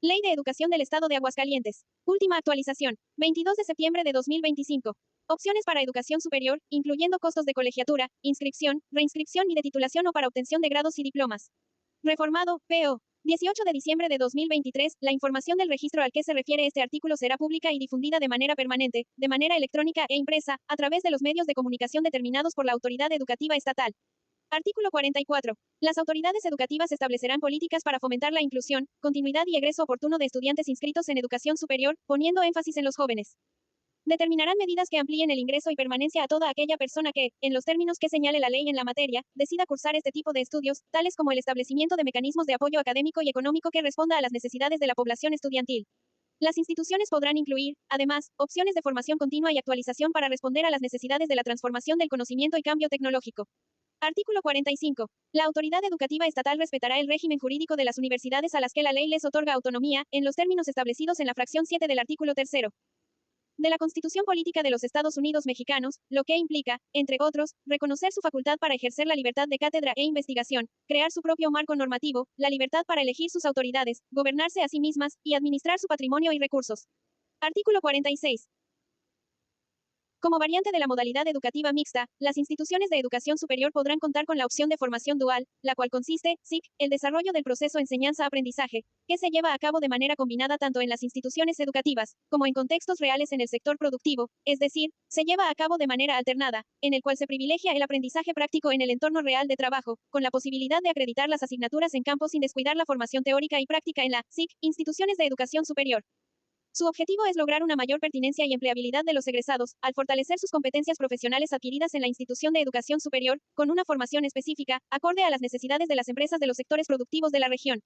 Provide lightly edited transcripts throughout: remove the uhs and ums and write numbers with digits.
Ley de Educación del Estado de Aguascalientes. Última actualización. 22 de septiembre de 2025. Opciones para educación superior, incluyendo costos de colegiatura, inscripción, reinscripción y de titulación o para obtención de grados y diplomas. Reformado, PO. 18 de diciembre de 2023, la información del registro al que se refiere este artículo será pública y difundida de manera permanente, de manera electrónica e impresa, a través de los medios de comunicación determinados por la autoridad educativa estatal. Artículo 44. Las autoridades educativas establecerán políticas para fomentar la inclusión, continuidad y egreso oportuno de estudiantes inscritos en educación superior, poniendo énfasis en los jóvenes. Determinarán medidas que amplíen el ingreso y permanencia a toda aquella persona que, en los términos que señale la ley en la materia, decida cursar este tipo de estudios, tales como el establecimiento de mecanismos de apoyo académico y económico que responda a las necesidades de la población estudiantil. Las instituciones podrán incluir, además, opciones de formación continua y actualización para responder a las necesidades de la transformación del conocimiento y cambio tecnológico. Artículo 45. La autoridad educativa estatal respetará el régimen jurídico de las universidades a las que la ley les otorga autonomía, en los términos establecidos en la fracción 7 del artículo 3 de la Constitución Política de los Estados Unidos Mexicanos, lo que implica, entre otros, reconocer su facultad para ejercer la libertad de cátedra e investigación, crear su propio marco normativo, la libertad para elegir sus autoridades, gobernarse a sí mismas, y administrar su patrimonio y recursos. Artículo 46. Como variante de la modalidad educativa mixta, las instituciones de educación superior podrán contar con la opción de formación dual, la cual consiste, SIC, el desarrollo del proceso enseñanza-aprendizaje, que se lleva a cabo de manera combinada tanto en las instituciones educativas, como en contextos reales en el sector productivo, es decir, se lleva a cabo de manera alternada, en el cual se privilegia el aprendizaje práctico en el entorno real de trabajo, con la posibilidad de acreditar las asignaturas en campo sin descuidar la formación teórica y práctica en la SIC, instituciones de educación superior. Su objetivo es lograr una mayor pertinencia y empleabilidad de los egresados, al fortalecer sus competencias profesionales adquiridas en la institución de educación superior, con una formación específica, acorde a las necesidades de las empresas de los sectores productivos de la región.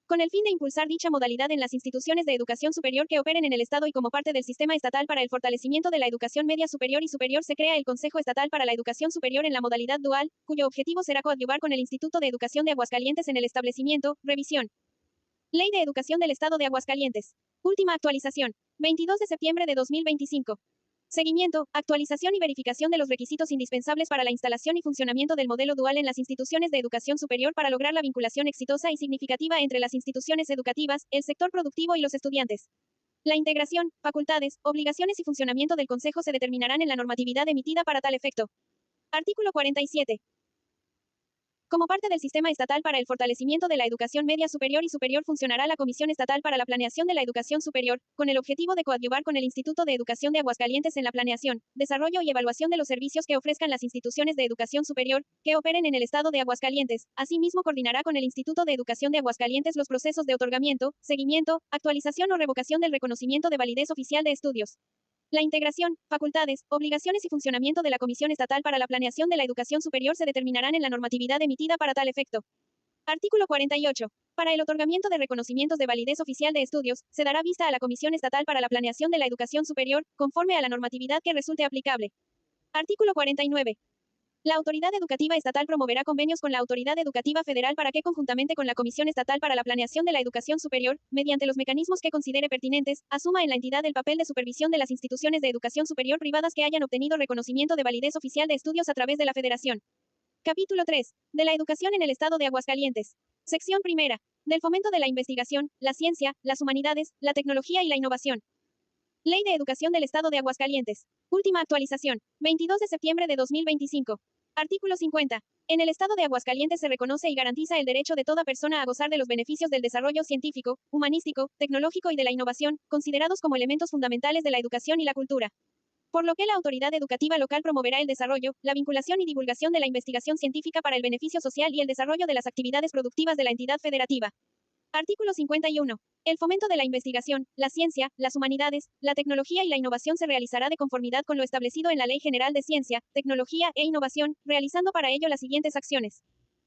Con el fin de impulsar dicha modalidad en las instituciones de educación superior que operen en el Estado y como parte del sistema estatal para el fortalecimiento de la educación media superior y superior, se crea el Consejo Estatal para la Educación Superior en la modalidad dual, cuyo objetivo será coadyuvar con el Instituto de Educación de Aguascalientes en el establecimiento, revisión. Ley de Educación del Estado de Aguascalientes. Última actualización. 22 de septiembre de 2025. Seguimiento, actualización y verificación de los requisitos indispensables para la instalación y funcionamiento del modelo dual en las instituciones de educación superior para lograr la vinculación exitosa y significativa entre las instituciones educativas, el sector productivo y los estudiantes. La integración, facultades, obligaciones y funcionamiento del Consejo se determinarán en la normatividad emitida para tal efecto. Artículo 47. Como parte del Sistema Estatal para el Fortalecimiento de la Educación Media Superior y Superior funcionará la Comisión Estatal para la Planeación de la Educación Superior, con el objetivo de coadyuvar con el Instituto de Educación de Aguascalientes en la planeación, desarrollo y evaluación de los servicios que ofrezcan las instituciones de educación superior, que operen en el Estado de Aguascalientes. Asimismo, coordinará con el Instituto de Educación de Aguascalientes los procesos de otorgamiento, seguimiento, actualización o revocación del reconocimiento de validez oficial de estudios. La integración, facultades, obligaciones y funcionamiento de la Comisión Estatal para la Planeación de la Educación Superior se determinarán en la normatividad emitida para tal efecto. Artículo 48. Para el otorgamiento de reconocimientos de validez oficial de estudios, se dará vista a la Comisión Estatal para la Planeación de la Educación Superior, conforme a la normatividad que resulte aplicable. Artículo 49. La Autoridad Educativa Estatal promoverá convenios con la Autoridad Educativa Federal para que, conjuntamente con la Comisión Estatal para la Planeación de la Educación Superior, mediante los mecanismos que considere pertinentes, asuma en la entidad el papel de supervisión de las instituciones de educación superior privadas que hayan obtenido reconocimiento de validez oficial de estudios a través de la Federación. Capítulo 3. De la educación en el Estado de Aguascalientes. Sección primera. Del fomento de la investigación, la ciencia, las humanidades, la tecnología y la innovación. Ley de Educación del Estado de Aguascalientes. Última actualización. 22 de septiembre de 2025. Artículo 50. En el Estado de Aguascalientes se reconoce y garantiza el derecho de toda persona a gozar de los beneficios del desarrollo científico, humanístico, tecnológico y de la innovación, considerados como elementos fundamentales de la educación y la cultura. Por lo que la autoridad educativa local promoverá el desarrollo, la vinculación y divulgación de la investigación científica para el beneficio social y el desarrollo de las actividades productivas de la entidad federativa. Artículo 51. El fomento de la investigación, la ciencia, las humanidades, la tecnología y la innovación se realizará de conformidad con lo establecido en la Ley General de Ciencia, Tecnología e Innovación, realizando para ello las siguientes acciones.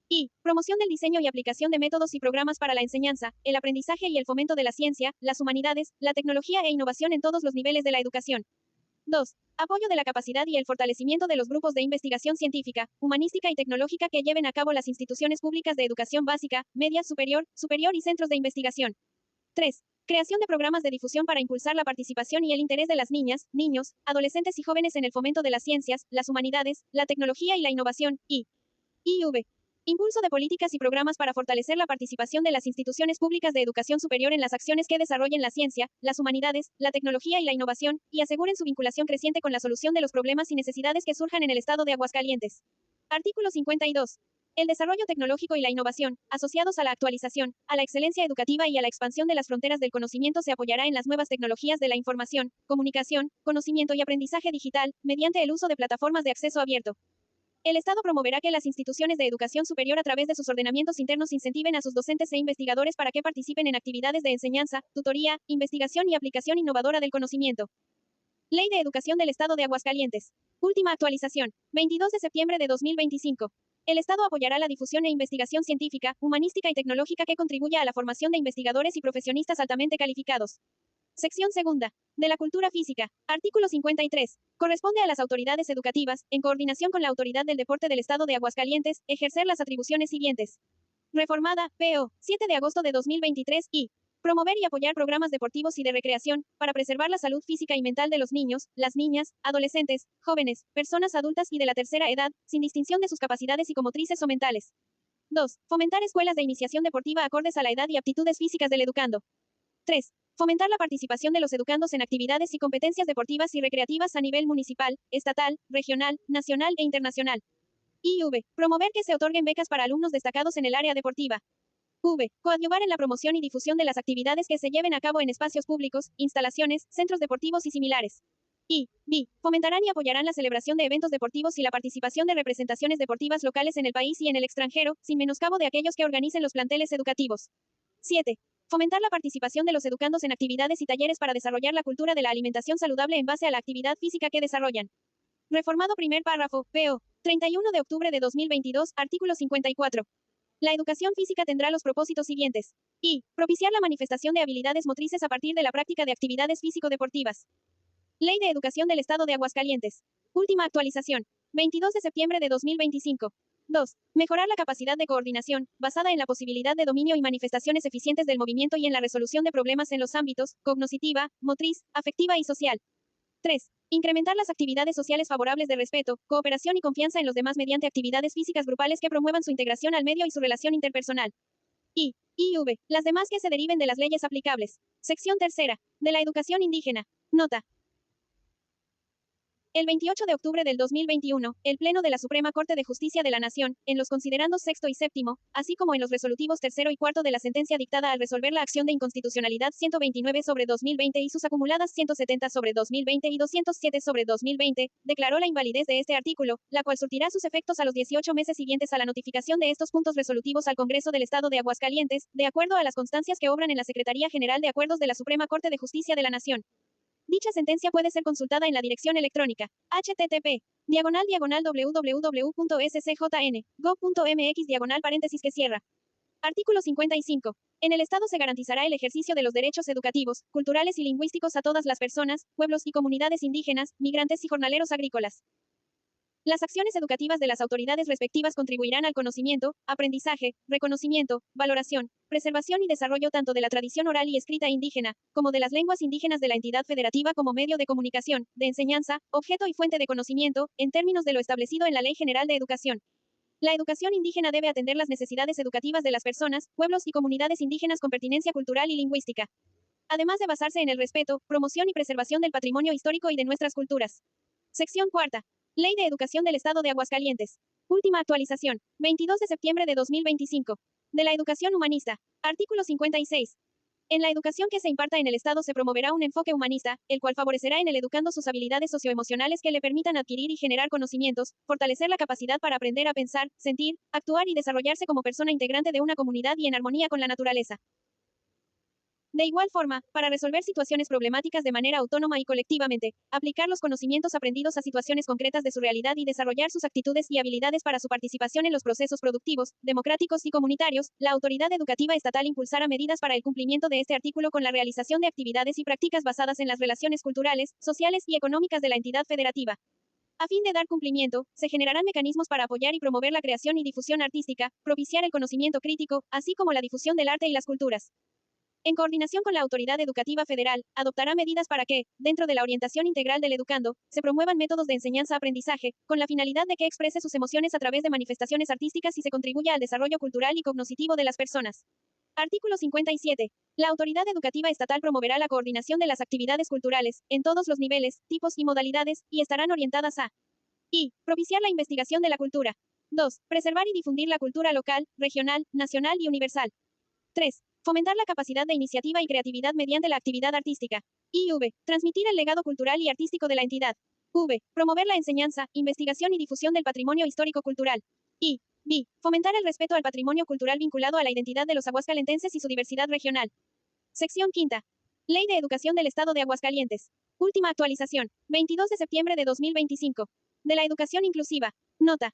Y. Promoción del diseño y aplicación de métodos y programas para la enseñanza, el aprendizaje y el fomento de la ciencia, las humanidades, la tecnología e innovación en todos los niveles de la educación. 2. Apoyo de la capacidad y el fortalecimiento de los grupos de investigación científica, humanística y tecnológica que lleven a cabo las instituciones públicas de educación básica, media, superior, superior y centros de investigación. 3. Creación de programas de difusión para impulsar la participación y el interés de las niñas, niños, adolescentes y jóvenes en el fomento de las ciencias, las humanidades, la tecnología y la innovación. IV. Impulso de políticas y programas para fortalecer la participación de las instituciones públicas de educación superior en las acciones que desarrollen la ciencia, las humanidades, la tecnología y la innovación, y aseguren su vinculación creciente con la solución de los problemas y necesidades que surjan en el estado de Aguascalientes. Artículo 52. El desarrollo tecnológico y la innovación, asociados a la actualización, a la excelencia educativa y a la expansión de las fronteras del conocimiento, se apoyará en las nuevas tecnologías de la información, comunicación, conocimiento y aprendizaje digital, mediante el uso de plataformas de acceso abierto. El Estado promoverá que las instituciones de educación superior a través de sus ordenamientos internos incentiven a sus docentes e investigadores para que participen en actividades de enseñanza, tutoría, investigación y aplicación innovadora del conocimiento. Ley de Educación del Estado de Aguascalientes. Última actualización. 22 de septiembre de 2025. El Estado apoyará la difusión e investigación científica, humanística y tecnológica que contribuya a la formación de investigadores y profesionistas altamente calificados. Sección segunda. De la cultura física. Artículo 53. Corresponde a las autoridades educativas, en coordinación con la Autoridad del Deporte del Estado de Aguascalientes, ejercer las atribuciones siguientes. Reformada, P.O. 7 de agosto de 2023 y promover y apoyar programas deportivos y de recreación, para preservar la salud física y mental de los niños, las niñas, adolescentes, jóvenes, personas adultas y de la tercera edad, sin distinción de sus capacidades psicomotrices o mentales. 2. Fomentar escuelas de iniciación deportiva acordes a la edad y aptitudes físicas del educando. 3. Fomentar la participación de los educandos en actividades y competencias deportivas y recreativas a nivel municipal, estatal, regional, nacional e internacional. IV. Promover que se otorguen becas para alumnos destacados en el área deportiva. V. Coadyuvar en la promoción y difusión de las actividades que se lleven a cabo en espacios públicos, instalaciones, centros deportivos y similares. Y B. Fomentarán y apoyarán la celebración de eventos deportivos y la participación de representaciones deportivas locales en el país y en el extranjero, sin menoscabo de aquellos que organicen los planteles educativos. 7. Fomentar la participación de los educandos en actividades y talleres para desarrollar la cultura de la alimentación saludable en base a la actividad física que desarrollan. Reformado primer párrafo, P.O. 31 de octubre de 2022, artículo 54. La educación física tendrá los propósitos siguientes. Y. Propiciar la manifestación de habilidades motrices a partir de la práctica de actividades físico-deportivas. Ley de Educación del Estado de Aguascalientes. Última actualización. 22 de septiembre de 2025. 2. Mejorar la capacidad de coordinación, basada en la posibilidad de dominio y manifestaciones eficientes del movimiento y en la resolución de problemas en los ámbitos, cognoscitiva, motriz, afectiva y social. 3. Incrementar las actividades sociales favorables de respeto, cooperación y confianza en los demás mediante actividades físicas grupales que promuevan su integración al medio y su relación interpersonal. Y. IV. Las demás que se deriven de las leyes aplicables. Sección tercera. De la educación indígena. Nota. El 28 de octubre del 2021, el Pleno de la Suprema Corte de Justicia de la Nación, en los considerandos sexto y séptimo, así como en los resolutivos tercero y cuarto de la sentencia dictada al resolver la acción de inconstitucionalidad 129 sobre 2020 y sus acumuladas 170 sobre 2020 y 207 sobre 2020, declaró la invalidez de este artículo, la cual surtirá sus efectos a los 18 meses siguientes a la notificación de estos puntos resolutivos al Congreso del Estado de Aguascalientes, de acuerdo a las constancias que obran en la Secretaría General de Acuerdos de la Suprema Corte de Justicia de la Nación. Dicha sentencia puede ser consultada en la dirección electrónica http://www.scjn.gov.mx/. Artículo 55. En el Estado se garantizará el ejercicio de los derechos educativos, culturales y lingüísticos a todas las personas, pueblos y comunidades indígenas, migrantes y jornaleros agrícolas. Las acciones educativas de las autoridades respectivas contribuirán al conocimiento, aprendizaje, reconocimiento, valoración, preservación y desarrollo tanto de la tradición oral y escrita indígena, como de las lenguas indígenas de la entidad federativa como medio de comunicación, de enseñanza, objeto y fuente de conocimiento, en términos de lo establecido en la Ley General de Educación. La educación indígena debe atender las necesidades educativas de las personas, pueblos y comunidades indígenas con pertinencia cultural y lingüística, además de basarse en el respeto, promoción y preservación del patrimonio histórico y de nuestras culturas. Sección cuarta. Ley de Educación del Estado de Aguascalientes. Última actualización. 22 de septiembre de 2025. De la educación humanista. Artículo 56. En la educación que se imparta en el Estado se promoverá un enfoque humanista, el cual favorecerá en el educando sus habilidades socioemocionales que le permitan adquirir y generar conocimientos, fortalecer la capacidad para aprender a pensar, sentir, actuar y desarrollarse como persona integrante de una comunidad y en armonía con la naturaleza. De igual forma, para resolver situaciones problemáticas de manera autónoma y colectivamente, aplicar los conocimientos aprendidos a situaciones concretas de su realidad y desarrollar sus actitudes y habilidades para su participación en los procesos productivos, democráticos y comunitarios, la autoridad educativa estatal impulsará medidas para el cumplimiento de este artículo con la realización de actividades y prácticas basadas en las relaciones culturales, sociales y económicas de la entidad federativa. A fin de dar cumplimiento, se generarán mecanismos para apoyar y promover la creación y difusión artística, propiciar el conocimiento crítico, así como la difusión del arte y las culturas. en coordinación con la Autoridad Educativa Federal, adoptará medidas para que, dentro de la orientación integral del educando, se promuevan métodos de enseñanza-aprendizaje, con la finalidad de que exprese sus emociones a través de manifestaciones artísticas y se contribuya al desarrollo cultural y cognoscitivo de las personas. Artículo 57. La autoridad educativa estatal promoverá la coordinación de las actividades culturales, en todos los niveles, tipos y modalidades, y estarán orientadas a propiciar la investigación de la cultura. 2. Preservar y difundir la cultura local, regional, nacional y universal. 3. Fomentar la capacidad de iniciativa y creatividad mediante la actividad artística. Transmitir el legado cultural y artístico de la entidad. Promover la enseñanza, investigación y difusión del patrimonio histórico-cultural. Fomentar el respeto al patrimonio cultural vinculado a la identidad de los aguascalentenses y su diversidad regional. Sección quinta. Ley de Educación del Estado de Aguascalientes. Última actualización. 22 de septiembre de 2025. De la educación inclusiva. Nota.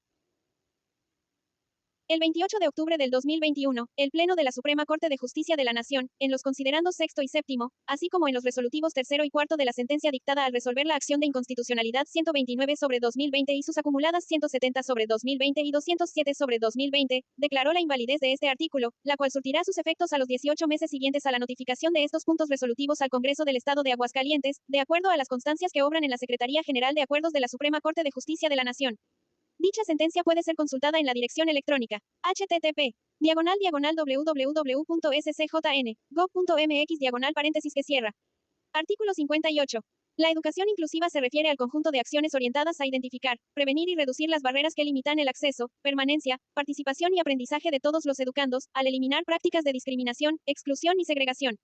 El 28 de octubre del 2021, el Pleno de la Suprema Corte de Justicia de la Nación, en los considerandos sexto y séptimo, así como en los resolutivos tercero y cuarto de la sentencia dictada al resolver la acción de inconstitucionalidad 129/2020 y sus acumuladas 170/2020 y 207/2020, declaró la invalidez de este artículo, la cual surtirá sus efectos a los 18 meses siguientes a la notificación de estos puntos resolutivos al Congreso del Estado de Aguascalientes, de acuerdo a las constancias que obran en la Secretaría General de Acuerdos de la Suprema Corte de Justicia de la Nación. Dicha sentencia puede ser consultada en la dirección electrónica http://www.scjn.gov.mx/que cierra. Artículo 58. La educación inclusiva se refiere al conjunto de acciones orientadas a identificar, prevenir y reducir las barreras que limitan el acceso, permanencia, participación y aprendizaje de todos los educandos, al eliminar prácticas de discriminación, exclusión y segregación.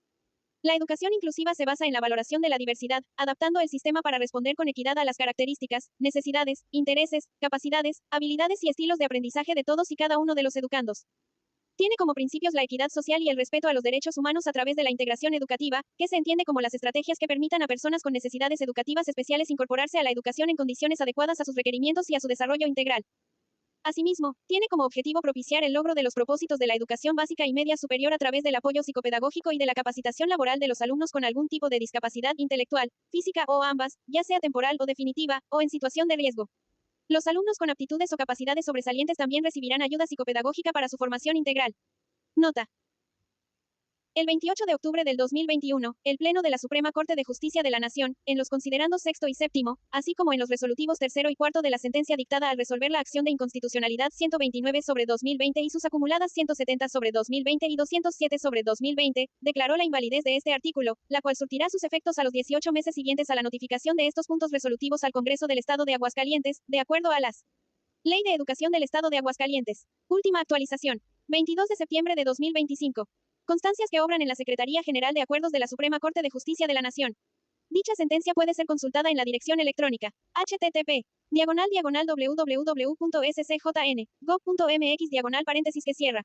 La educación inclusiva se basa en la valoración de la diversidad, adaptando el sistema para responder con equidad a las características, necesidades, intereses, capacidades, habilidades y estilos de aprendizaje de todos y cada uno de los educandos. Tiene como principios la equidad social y el respeto a los derechos humanos a través de la integración educativa, que se entiende como las estrategias que permitan a personas con necesidades educativas especiales incorporarse a la educación en condiciones adecuadas a sus requerimientos y a su desarrollo integral. Asimismo, tiene como objetivo propiciar el logro de los propósitos de la educación básica y media superior a través del apoyo psicopedagógico y de la capacitación laboral de los alumnos con algún tipo de discapacidad intelectual, física o ambas, ya sea temporal o definitiva, o en situación de riesgo. Los alumnos con aptitudes o capacidades sobresalientes también recibirán ayuda psicopedagógica para su formación integral. Nota. El 28 de octubre del 2021, el Pleno de la Suprema Corte de Justicia de la Nación, en los considerandos sexto y séptimo, así como en los resolutivos tercero y cuarto de la sentencia dictada al resolver la acción de inconstitucionalidad 129/2020 y sus acumuladas 170/2020 y 207/2020, declaró la invalidez de este artículo, la cual surtirá sus efectos a los 18 meses siguientes a la notificación de estos puntos resolutivos al Congreso del Estado de Aguascalientes, de acuerdo a las Ley de Educación del Estado de Aguascalientes. Última actualización. 22 de septiembre de 2025. Constancias que obran en la Secretaría General de Acuerdos de la Suprema Corte de Justicia de la Nación. Dicha sentencia puede ser consultada en la dirección electrónica http://www.scjn.gov.mx/que cierra.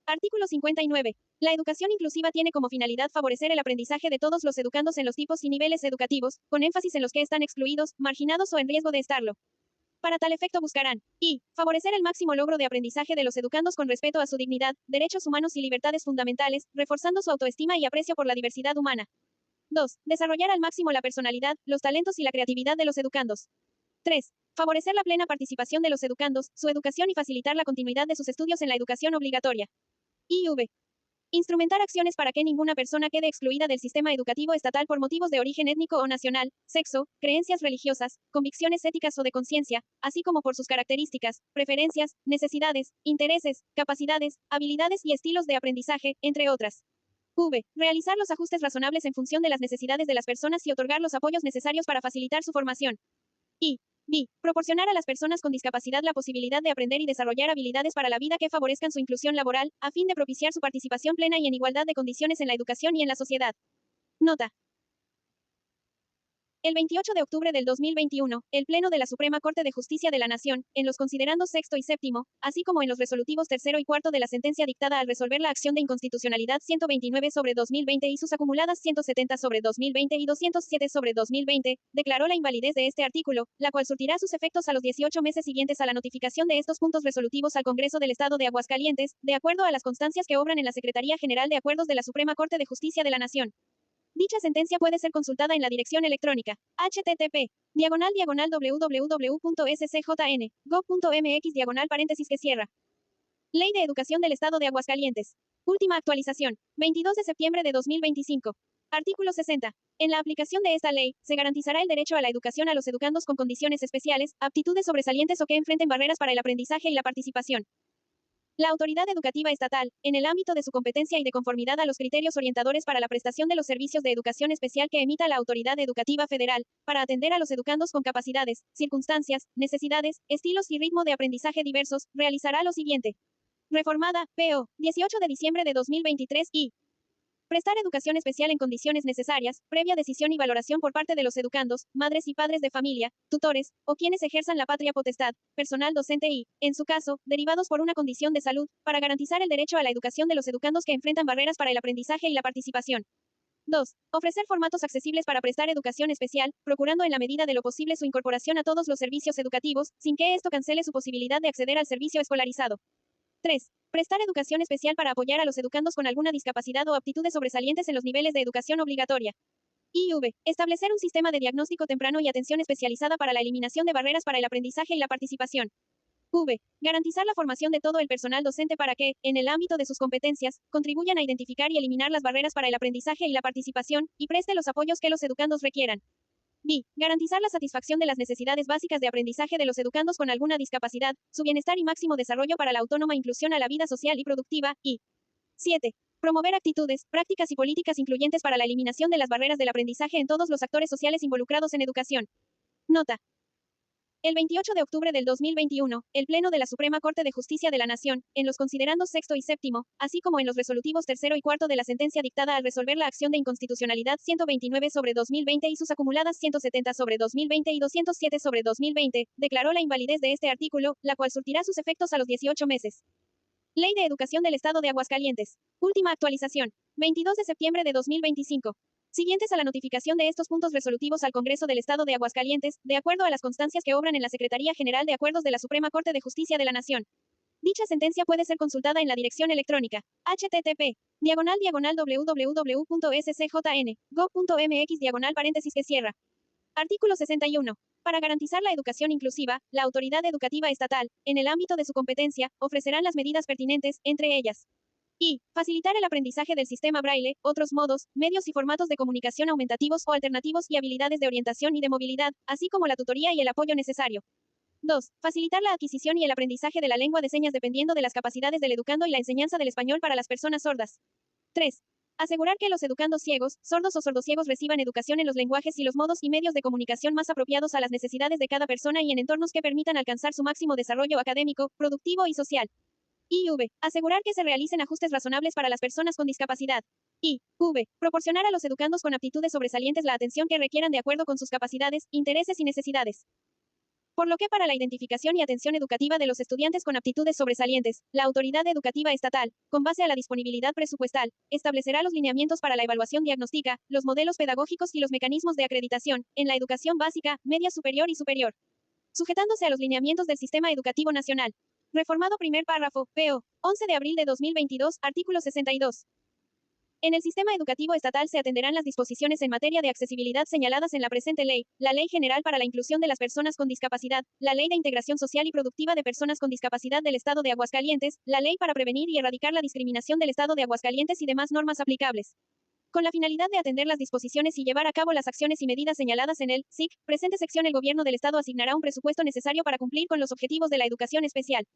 Artículo 59. La educación inclusiva tiene como finalidad favorecer el aprendizaje de todos los educandos en los tipos y niveles educativos, con énfasis en los que están excluidos, marginados o en riesgo de estarlo. Para tal efecto buscarán favorecer el máximo logro de aprendizaje de los educandos con respeto a su dignidad, derechos humanos y libertades fundamentales, reforzando su autoestima y aprecio por la diversidad humana. 2. Desarrollar al máximo la personalidad, los talentos y la creatividad de los educandos. 3. Favorecer la plena participación de los educandos, su educación y facilitar la continuidad de sus estudios en la educación obligatoria. Instrumentar acciones para que ninguna persona quede excluida del sistema educativo estatal por motivos de origen étnico o nacional, sexo, creencias religiosas, convicciones éticas o de conciencia, así como por sus características, preferencias, necesidades, intereses, capacidades, habilidades y estilos de aprendizaje, entre otras. Realizar los ajustes razonables en función de las necesidades de las personas y otorgar los apoyos necesarios para facilitar su formación. Proporcionar a las personas con discapacidad la posibilidad de aprender y desarrollar habilidades para la vida que favorezcan su inclusión laboral, a fin de propiciar su participación plena y en igualdad de condiciones en la educación y en la sociedad. Nota. El 28 de octubre del 2021, el Pleno de la Suprema Corte de Justicia de la Nación, en los considerandos sexto y séptimo, así como en los resolutivos tercero y cuarto de la sentencia dictada al resolver la acción de inconstitucionalidad 129/2020 y sus acumuladas 170/2020 y 207/2020, declaró la invalidez de este artículo, la cual surtirá sus efectos a los 18 meses siguientes a la notificación de estos puntos resolutivos al Congreso del Estado de Aguascalientes, de acuerdo a las constancias que obran en la Secretaría General de Acuerdos de la Suprema Corte de Justicia de la Nación. Dicha sentencia puede ser consultada en la dirección electrónica http://www.scjn.gov.mx/que cierra. Ley de Educación del Estado de Aguascalientes. Última actualización. 22 de septiembre de 2025. Artículo 60. En la aplicación de esta ley, se garantizará el derecho a la educación a los educandos con condiciones especiales, aptitudes sobresalientes o que enfrenten barreras para el aprendizaje y la participación. La autoridad educativa estatal, en el ámbito de su competencia y de conformidad a los criterios orientadores para la prestación de los servicios de educación especial que emita la autoridad educativa federal, para atender a los educandos con capacidades, circunstancias, necesidades, estilos y ritmo de aprendizaje diversos, realizará lo siguiente. Reformada, PO, 18 de diciembre de 2023 y prestar educación especial en condiciones necesarias, previa decisión y valoración por parte de los educandos, madres y padres de familia, tutores, o quienes ejerzan la patria potestad, personal docente y, en su caso, derivados por una condición de salud, para garantizar el derecho a la educación de los educandos que enfrentan barreras para el aprendizaje y la participación. 2. Ofrecer formatos accesibles para prestar educación especial, procurando en la medida de lo posible su incorporación a todos los servicios educativos, sin que esto cancele su posibilidad de acceder al servicio escolarizado. 3. Prestar educación especial para apoyar a los educandos con alguna discapacidad o aptitudes sobresalientes en los niveles de educación obligatoria. IV. Establecer un sistema de diagnóstico temprano y atención especializada para la eliminación de barreras para el aprendizaje y la participación. V. Garantizar la formación de todo el personal docente para que, en el ámbito de sus competencias, contribuyan a identificar y eliminar las barreras para el aprendizaje y la participación, y preste los apoyos que los educandos requieran. B. Garantizar la satisfacción de las necesidades básicas de aprendizaje de los educandos con alguna discapacidad, su bienestar y máximo desarrollo para la autónoma inclusión a la vida social y productiva, y 7. Promover actitudes, prácticas y políticas incluyentes para la eliminación de las barreras del aprendizaje en todos los actores sociales involucrados en educación. Nota. El 28 de octubre del 2021, el Pleno de la Suprema Corte de Justicia de la Nación, en los considerandos sexto y séptimo, así como en los resolutivos tercero y cuarto de la sentencia dictada al resolver la acción de inconstitucionalidad 129 sobre 2020 y sus acumuladas 170 sobre 2020 y 207 sobre 2020, declaró la invalidez de este artículo, la cual surtirá sus efectos a los 18 meses. Ley de Educación del Estado de Aguascalientes. Última actualización. 22 de septiembre de 2025. Siguientes a la notificación de estos puntos resolutivos al Congreso del Estado de Aguascalientes, de acuerdo a las constancias que obran en la Secretaría General de Acuerdos de la Suprema Corte de Justicia de la Nación. Dicha sentencia puede ser consultada en la dirección electrónica http://www.scjn.gov.mx Artículo 61. Para garantizar la educación inclusiva, la autoridad educativa estatal, en el ámbito de su competencia, ofrecerán las medidas pertinentes, entre ellas. Y, facilitar el aprendizaje del sistema braille, otros modos, medios y formatos de comunicación aumentativos o alternativos y habilidades de orientación y de movilidad, así como la tutoría y el apoyo necesario. 2. Facilitar la adquisición y el aprendizaje de la lengua de señas dependiendo de las capacidades del educando y la enseñanza del español para las personas sordas. 3. Asegurar que los educandos ciegos, sordos o sordociegos reciban educación en los lenguajes y los modos y medios de comunicación más apropiados a las necesidades de cada persona y en entornos que permitan alcanzar su máximo desarrollo académico, productivo y social. IV. Asegurar que se realicen ajustes razonables para las personas con discapacidad. IV. Proporcionar a los educandos con aptitudes sobresalientes la atención que requieran de acuerdo con sus capacidades, intereses y necesidades. Por lo que para la identificación y atención educativa de los estudiantes con aptitudes sobresalientes, la autoridad educativa estatal, con base a la disponibilidad presupuestal, establecerá los lineamientos para la evaluación diagnóstica, los modelos pedagógicos y los mecanismos de acreditación, en la educación básica, media superior y superior. Sujetándose a los lineamientos del Sistema Educativo Nacional. Reformado primer párrafo, PO, 11 de abril de 2022, artículo 62. En el sistema educativo estatal se atenderán las disposiciones en materia de accesibilidad señaladas en la presente ley, la Ley General para la Inclusión de las Personas con Discapacidad, la Ley de Integración Social y Productiva de Personas con Discapacidad del Estado de Aguascalientes, la Ley para prevenir y erradicar la discriminación del Estado de Aguascalientes y demás normas aplicables. Con la finalidad de atender las disposiciones y llevar a cabo las acciones y medidas señaladas en el SIC, presente sección, el Gobierno del Estado asignará un presupuesto necesario para cumplir con los objetivos de la educación especial.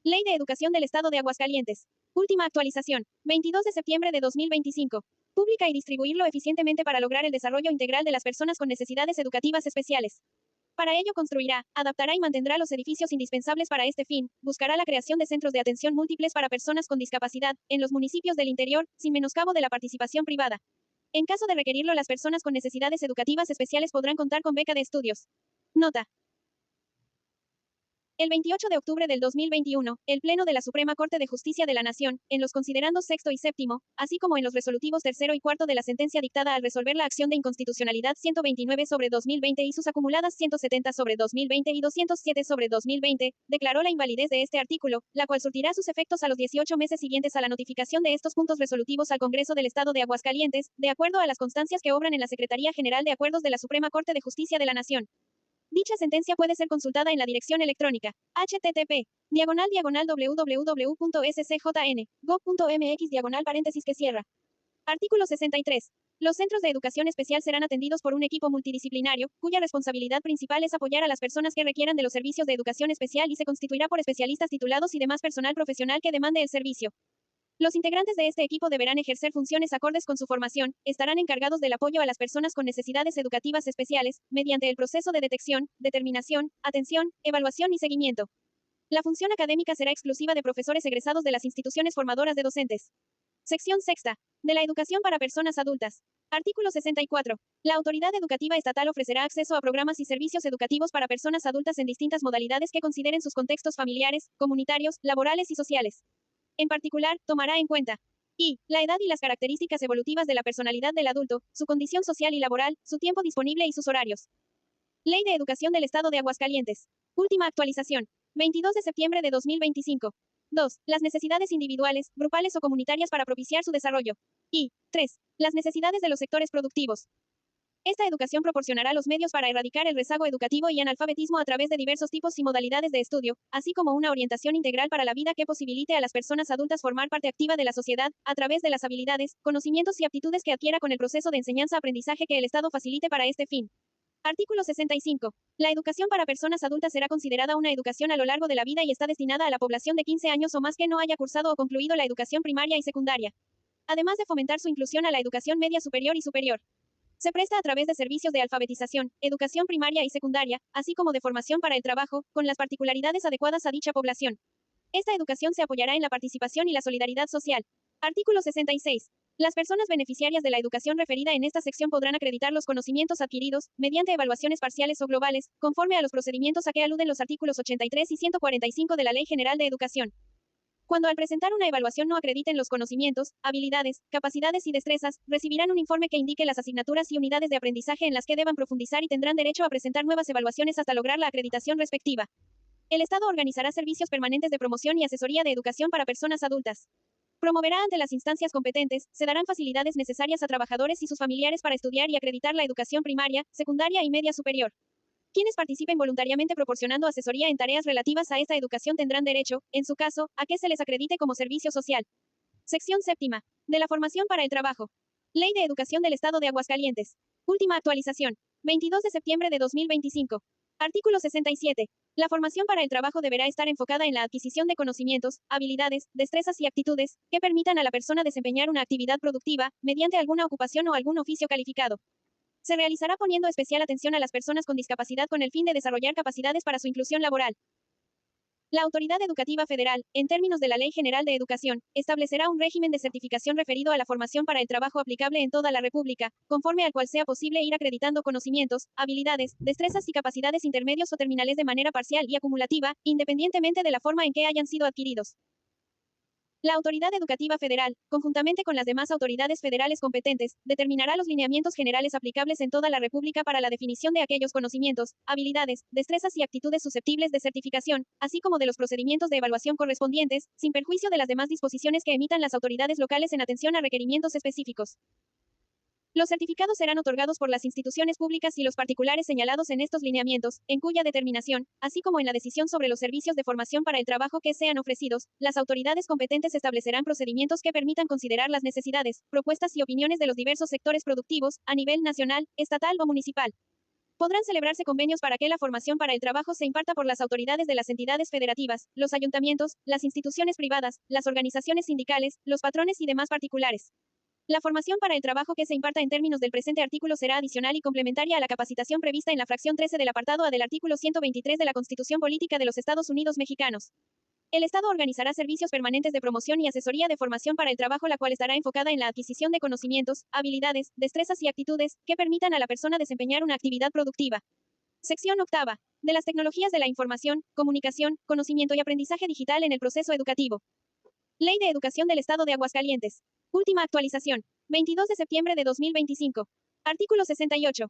Ley de Educación del Estado de Aguascalientes. Última actualización. 22 de septiembre de 2025. Pública y distribuirlo eficientemente para lograr el desarrollo integral de las personas con necesidades educativas especiales. Para ello construirá, adaptará y mantendrá los edificios indispensables para este fin, buscará la creación de centros de atención múltiples para personas con discapacidad, en los municipios del interior, sin menoscabo de la participación privada. En caso de requerirlo, las personas con necesidades educativas especiales podrán contar con beca de estudios. Nota. El 28 de octubre del 2021, el Pleno de la Suprema Corte de Justicia de la Nación, en los considerandos sexto y séptimo, así como en los resolutivos tercero y cuarto de la sentencia dictada al resolver la acción de inconstitucionalidad 129 sobre 2020 y sus acumuladas 170 sobre 2020 y 207 sobre 2020, declaró la invalidez de este artículo, la cual surtirá sus efectos a los 18 meses siguientes a la notificación de estos puntos resolutivos al Congreso del Estado de Aguascalientes, de acuerdo a las constancias que obran en la Secretaría General de Acuerdos de la Suprema Corte de Justicia de la Nación. Dicha sentencia puede ser consultada en la dirección electrónica http://www.scjn.gov.mx/. Artículo 63. Los centros de educación especial serán atendidos por un equipo multidisciplinario, cuya responsabilidad principal es apoyar a las personas que requieran de los servicios de educación especial y se constituirá por especialistas titulados y demás personal profesional que demande el servicio. Los integrantes de este equipo deberán ejercer funciones acordes con su formación, estarán encargados del apoyo a las personas con necesidades educativas especiales, mediante el proceso de detección, determinación, atención, evaluación y seguimiento. La función académica será exclusiva de profesores egresados de las instituciones formadoras de docentes. Sección sexta. De la educación para personas adultas. Artículo 64. La autoridad educativa estatal ofrecerá acceso a programas y servicios educativos para personas adultas en distintas modalidades que consideren sus contextos familiares, comunitarios, laborales y sociales. En particular, tomará en cuenta y la edad y las características evolutivas de la personalidad del adulto, su condición social y laboral, su tiempo disponible y sus horarios. Ley de Educación del Estado de Aguascalientes. Última actualización. 22 de septiembre de 2025. 2. Las necesidades individuales, grupales o comunitarias para propiciar su desarrollo. Y 3. Las necesidades de los sectores productivos. Esta educación proporcionará los medios para erradicar el rezago educativo y analfabetismo a través de diversos tipos y modalidades de estudio, así como una orientación integral para la vida que posibilite a las personas adultas formar parte activa de la sociedad, a través de las habilidades, conocimientos y aptitudes que adquiera con el proceso de enseñanza-aprendizaje que el Estado facilite para este fin. Artículo 65. La educación para personas adultas será considerada una educación a lo largo de la vida y está destinada a la población de 15 años o más que no haya cursado o concluido la educación primaria y secundaria. Además de fomentar su inclusión a la educación media superior y superior. Se presta a través de servicios de alfabetización, educación primaria y secundaria, así como de formación para el trabajo, con las particularidades adecuadas a dicha población. Esta educación se apoyará en la participación y la solidaridad social. Artículo 66. Las personas beneficiarias de la educación referida en esta sección podrán acreditar los conocimientos adquiridos, mediante evaluaciones parciales o globales, conforme a los procedimientos a que aluden los artículos 83 y 145 de la Ley General de Educación. Cuando al presentar una evaluación no acrediten los conocimientos, habilidades, capacidades y destrezas, recibirán un informe que indique las asignaturas y unidades de aprendizaje en las que deban profundizar y tendrán derecho a presentar nuevas evaluaciones hasta lograr la acreditación respectiva. El Estado organizará servicios permanentes de promoción y asesoría de educación para personas adultas. Promoverá ante las instancias competentes, se darán facilidades necesarias a trabajadores y sus familiares para estudiar y acreditar la educación primaria, secundaria y media superior. Quienes participen voluntariamente proporcionando asesoría en tareas relativas a esta educación tendrán derecho, en su caso, a que se les acredite como servicio social. Sección séptima. De la formación para el trabajo. Ley de Educación del Estado de Aguascalientes. Última actualización. 22 de septiembre de 2025. Artículo 67. La formación para el trabajo deberá estar enfocada en la adquisición de conocimientos, habilidades, destrezas y actitudes que permitan a la persona desempeñar una actividad productiva, mediante alguna ocupación o algún oficio calificado. Se realizará poniendo especial atención a las personas con discapacidad con el fin de desarrollar capacidades para su inclusión laboral. La Autoridad Educativa Federal, en términos de la Ley General de Educación, establecerá un régimen de certificación referido a la formación para el trabajo aplicable en toda la República, conforme al cual sea posible ir acreditando conocimientos, habilidades, destrezas y capacidades intermedios o terminales de manera parcial y acumulativa, independientemente de la forma en que hayan sido adquiridos. La Autoridad Educativa Federal, conjuntamente con las demás autoridades federales competentes, determinará los lineamientos generales aplicables en toda la República para la definición de aquellos conocimientos, habilidades, destrezas y actitudes susceptibles de certificación, así como de los procedimientos de evaluación correspondientes, sin perjuicio de las demás disposiciones que emitan las autoridades locales en atención a requerimientos específicos. Los certificados serán otorgados por las instituciones públicas y los particulares señalados en estos lineamientos, en cuya determinación, así como en la decisión sobre los servicios de formación para el trabajo que sean ofrecidos, las autoridades competentes establecerán procedimientos que permitan considerar las necesidades, propuestas y opiniones de los diversos sectores productivos, a nivel nacional, estatal o municipal. Podrán celebrarse convenios para que la formación para el trabajo se imparta por las autoridades de las entidades federativas, los ayuntamientos, las instituciones privadas, las organizaciones sindicales, los patrones y demás particulares. La formación para el trabajo que se imparta en términos del presente artículo será adicional y complementaria a la capacitación prevista en la fracción 13 del apartado A del artículo 123 de la Constitución Política de los Estados Unidos Mexicanos. El Estado organizará servicios permanentes de promoción y asesoría de formación para el trabajo, la cual estará enfocada en la adquisición de conocimientos, habilidades, destrezas y actitudes que permitan a la persona desempeñar una actividad productiva. Sección octava. De las tecnologías de la información, comunicación, conocimiento y aprendizaje digital en el proceso educativo. Ley de Educación del Estado de Aguascalientes. Última actualización. 22 de septiembre de 2025. Artículo 68.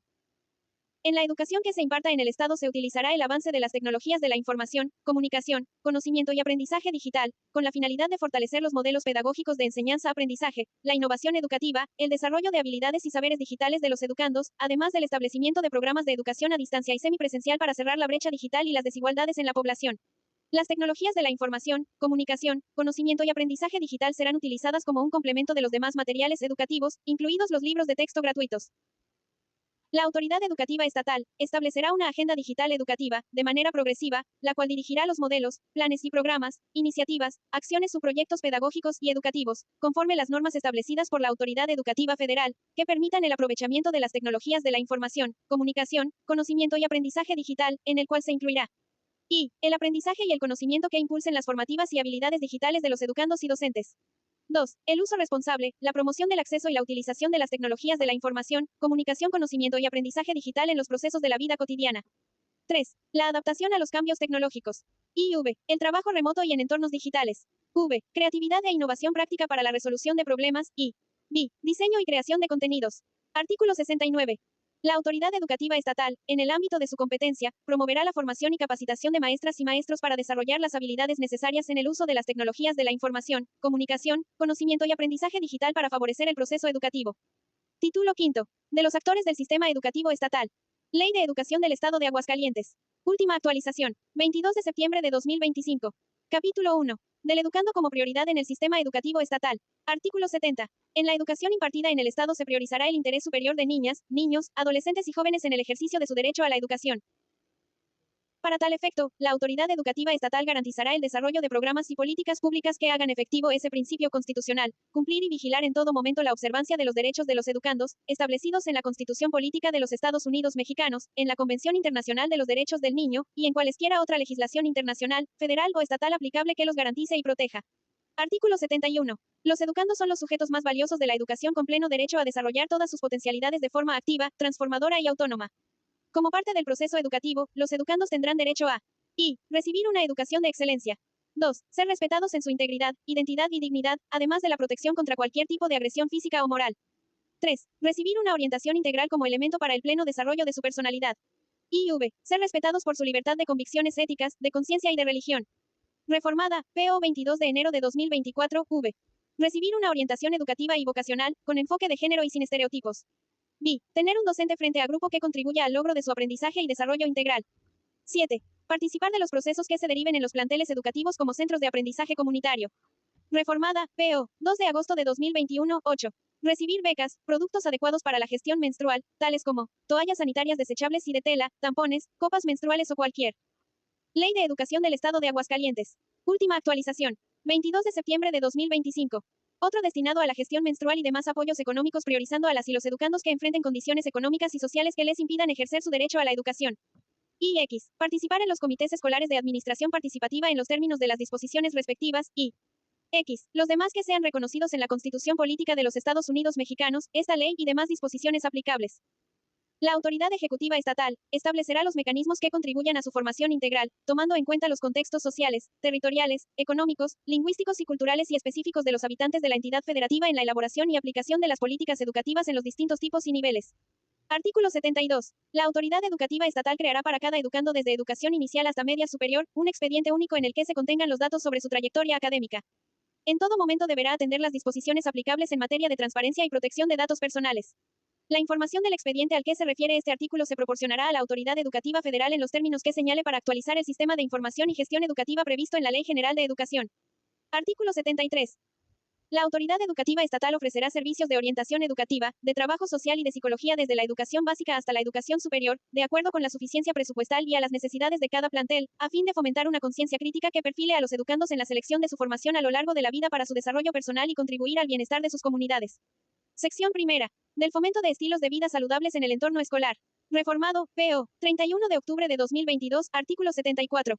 En la educación que se imparta en el Estado se utilizará el avance de las tecnologías de la información, comunicación, conocimiento y aprendizaje digital, con la finalidad de fortalecer los modelos pedagógicos de enseñanza-aprendizaje, la innovación educativa, el desarrollo de habilidades y saberes digitales de los educandos, además del establecimiento de programas de educación a distancia y semipresencial para cerrar la brecha digital y las desigualdades en la población. Las tecnologías de la información, comunicación, conocimiento y aprendizaje digital serán utilizadas como un complemento de los demás materiales educativos, incluidos los libros de texto gratuitos. La autoridad educativa estatal establecerá una agenda digital educativa, de manera progresiva, la cual dirigirá los modelos, planes y programas, iniciativas, acciones o proyectos pedagógicos y educativos, conforme las normas establecidas por la Autoridad Educativa Federal, que permitan el aprovechamiento de las tecnologías de la información, comunicación, conocimiento y aprendizaje digital, en el cual se incluirá el aprendizaje y el conocimiento que impulsen las formativas y habilidades digitales de los educandos y docentes. 2. El uso responsable, la promoción del acceso y la utilización de las tecnologías de la información, comunicación, conocimiento y aprendizaje digital en los procesos de la vida cotidiana. 3. La adaptación a los cambios tecnológicos. IV. El trabajo remoto y en entornos digitales. V. Creatividad e innovación práctica para la resolución de problemas. Y V. Diseño y creación de contenidos. Artículo 69. La autoridad educativa estatal, en el ámbito de su competencia, promoverá la formación y capacitación de maestras y maestros para desarrollar las habilidades necesarias en el uso de las tecnologías de la información, comunicación, conocimiento y aprendizaje digital para favorecer el proceso educativo. Título quinto. De los actores del sistema educativo estatal. Ley de Educación del Estado de Aguascalientes. Última actualización. 22 de septiembre de 2025. Capítulo 1. Del educando como prioridad en el sistema educativo estatal. Artículo 70. En la educación impartida en el Estado se priorizará el interés superior de niñas, niños, adolescentes y jóvenes en el ejercicio de su derecho a la educación. Para tal efecto, la autoridad educativa estatal garantizará el desarrollo de programas y políticas públicas que hagan efectivo ese principio constitucional, cumplir y vigilar en todo momento la observancia de los derechos de los educandos, establecidos en la Constitución Política de los Estados Unidos Mexicanos, en la Convención Internacional de los Derechos del Niño, y en cualesquiera otra legislación internacional, federal o estatal aplicable que los garantice y proteja. Artículo 71. Los educandos son los sujetos más valiosos de la educación con pleno derecho a desarrollar todas sus potencialidades de forma activa, transformadora y autónoma. Como parte del proceso educativo, los educandos tendrán derecho a recibir una educación de excelencia. 2. Ser respetados en su integridad, identidad y dignidad, además de la protección contra cualquier tipo de agresión física o moral. 3. Recibir una orientación integral como elemento para el pleno desarrollo de su personalidad. IV. Ser respetados por su libertad de convicciones éticas, de conciencia y de religión. Reformada, PO 22 de enero de 2024, V. Recibir una orientación educativa y vocacional, con enfoque de género y sin estereotipos. B. Tener un docente frente a grupo que contribuya al logro de su aprendizaje y desarrollo integral. 7. Participar de los procesos que se deriven en los planteles educativos como centros de aprendizaje comunitario. Reformada, PO, 2 de agosto de 2021, 8. Recibir becas, productos adecuados para la gestión menstrual, tales como toallas sanitarias desechables y de tela, tampones, copas menstruales o cualquier. Ley de Educación del Estado de Aguascalientes. Última actualización. 22 de septiembre de 2025. Otro destinado a la gestión menstrual y demás apoyos económicos priorizando a las y los educandos que enfrenten condiciones económicas y sociales que les impidan ejercer su derecho a la educación. IX. Participar en los comités escolares de administración participativa en los términos de las disposiciones respectivas. Y X. Los demás que sean reconocidos en la Constitución Política de los Estados Unidos Mexicanos, esta ley y demás disposiciones aplicables. La autoridad ejecutiva estatal establecerá los mecanismos que contribuyan a su formación integral, tomando en cuenta los contextos sociales, territoriales, económicos, lingüísticos y culturales y específicos de los habitantes de la entidad federativa en la elaboración y aplicación de las políticas educativas en los distintos tipos y niveles. Artículo 72. La autoridad educativa estatal creará para cada educando desde educación inicial hasta media superior, un expediente único en el que se contengan los datos sobre su trayectoria académica. En todo momento deberá atender las disposiciones aplicables en materia de transparencia y protección de datos personales. La información del expediente al que se refiere este artículo se proporcionará a la Autoridad Educativa Federal en los términos que señale para actualizar el sistema de información y gestión educativa previsto en la Ley General de Educación. Artículo 73. La Autoridad Educativa Estatal ofrecerá servicios de orientación educativa, de trabajo social y de psicología desde la educación básica hasta la educación superior, de acuerdo con la suficiencia presupuestal y a las necesidades de cada plantel, a fin de fomentar una conciencia crítica que perfile a los educandos en la selección de su formación a lo largo de la vida para su desarrollo personal y contribuir al bienestar de sus comunidades. Sección primera. Del fomento de estilos de vida saludables en el entorno escolar. Reformado, PO, 31 de octubre de 2022, artículo 74.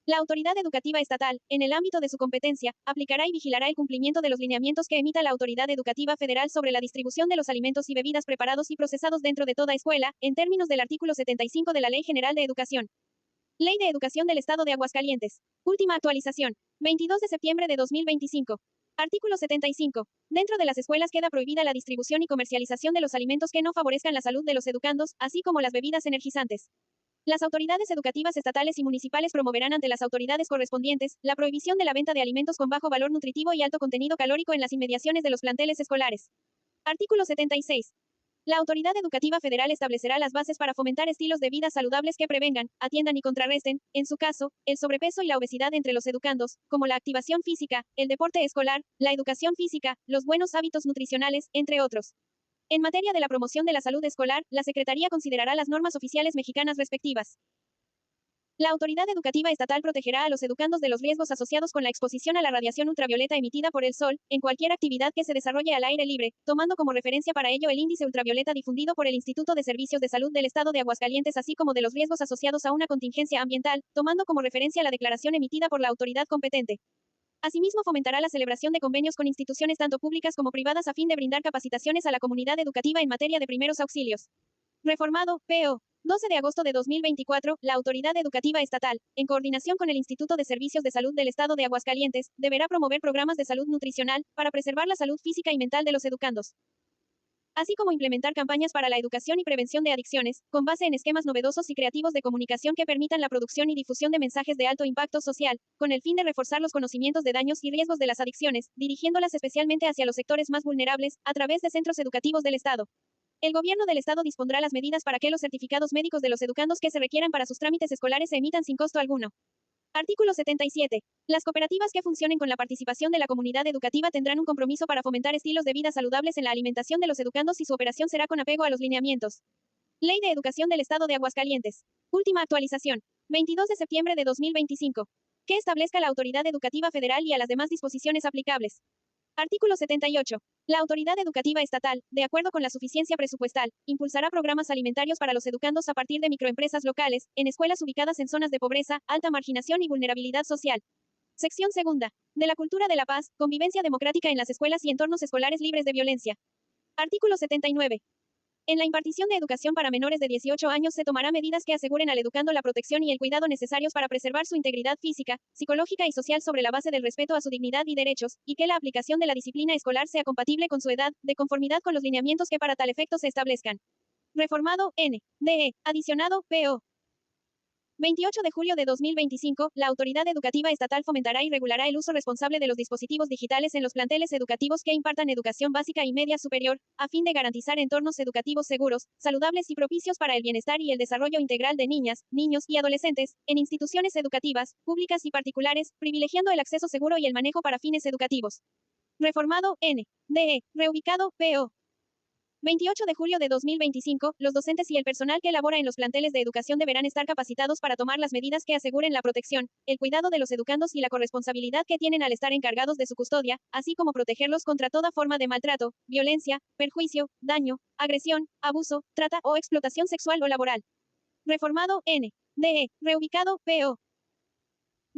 La autoridad educativa estatal, en el ámbito de su competencia, aplicará y vigilará el cumplimiento de los lineamientos que emita la autoridad educativa federal sobre la distribución de los alimentos y bebidas preparados y procesados dentro de toda escuela, en términos del artículo 75 de la Ley General de Educación. Ley de Educación del Estado de Aguascalientes. Última actualización. 22 de septiembre de 2025. Artículo 75. Dentro de las escuelas queda prohibida la distribución y comercialización de los alimentos que no favorezcan la salud de los educandos, así como las bebidas energizantes. Las autoridades educativas estatales y municipales promoverán ante las autoridades correspondientes la prohibición de la venta de alimentos con bajo valor nutritivo y alto contenido calórico en las inmediaciones de los planteles escolares. Artículo 76. La Autoridad Educativa Federal establecerá las bases para fomentar estilos de vida saludables que prevengan, atiendan y contrarresten, en su caso, el sobrepeso y la obesidad entre los educandos, como la activación física, el deporte escolar, la educación física, los buenos hábitos nutricionales, entre otros. En materia de la promoción de la salud escolar, la Secretaría considerará las normas oficiales mexicanas respectivas. La autoridad educativa estatal protegerá a los educandos de los riesgos asociados con la exposición a la radiación ultravioleta emitida por el sol, en cualquier actividad que se desarrolle al aire libre, tomando como referencia para ello el índice ultravioleta difundido por el Instituto de Servicios de Salud del Estado de Aguascalientes, así como de los riesgos asociados a una contingencia ambiental, tomando como referencia la declaración emitida por la autoridad competente. Asimismo, fomentará la celebración de convenios con instituciones tanto públicas como privadas a fin de brindar capacitaciones a la comunidad educativa en materia de primeros auxilios. Reformado, P.O. 12 de agosto de 2024, la Autoridad Educativa Estatal, en coordinación con el Instituto de Servicios de Salud del Estado de Aguascalientes, deberá promover programas de salud nutricional para preservar la salud física y mental de los educandos, así como implementar campañas para la educación y prevención de adicciones, con base en esquemas novedosos y creativos de comunicación que permitan la producción y difusión de mensajes de alto impacto social, con el fin de reforzar los conocimientos de daños y riesgos de las adicciones, dirigiéndolas especialmente hacia los sectores más vulnerables, a través de centros educativos del Estado. El Gobierno del Estado dispondrá las medidas para que los certificados médicos de los educandos que se requieran para sus trámites escolares se emitan sin costo alguno. Artículo 77. Las cooperativas que funcionen con la participación de la comunidad educativa tendrán un compromiso para fomentar estilos de vida saludables en la alimentación de los educandos y su operación será con apego a los lineamientos. Ley de Educación del Estado de Aguascalientes. Última actualización. 22 de septiembre de 2025. Que establezca la Autoridad Educativa Federal y a las demás disposiciones aplicables. Artículo 78. La Autoridad Educativa Estatal, de acuerdo con la suficiencia presupuestal, impulsará programas alimentarios para los educandos a partir de microempresas locales, en escuelas ubicadas en zonas de pobreza, alta marginación y vulnerabilidad social. Sección segunda. De la cultura de la paz, convivencia democrática en las escuelas y entornos escolares libres de violencia. Artículo 79. En la impartición de educación para menores de 18 años se tomará medidas que aseguren al educando la protección y el cuidado necesarios para preservar su integridad física, psicológica y social sobre la base del respeto a su dignidad y derechos, y que la aplicación de la disciplina escolar sea compatible con su edad, de conformidad con los lineamientos que para tal efecto se establezcan. Reformado, N.D.E. Adicionado, P.O. 28 de julio de 2025, la Autoridad Educativa Estatal fomentará y regulará el uso responsable de los dispositivos digitales en los planteles educativos que impartan educación básica y media superior, a fin de garantizar entornos educativos seguros, saludables y propicios para el bienestar y el desarrollo integral de niñas, niños y adolescentes, en instituciones educativas, públicas y particulares, privilegiando el acceso seguro y el manejo para fines educativos. Reformado, N.D.E. Reubicado, P.O. 28 de julio de 2025, los docentes y el personal que labora en los planteles de educación deberán estar capacitados para tomar las medidas que aseguren la protección, el cuidado de los educandos y la corresponsabilidad que tienen al estar encargados de su custodia, así como protegerlos contra toda forma de maltrato, violencia, perjuicio, daño, agresión, abuso, trata o explotación sexual o laboral. Reformado, N.D.E. Reubicado, P.O.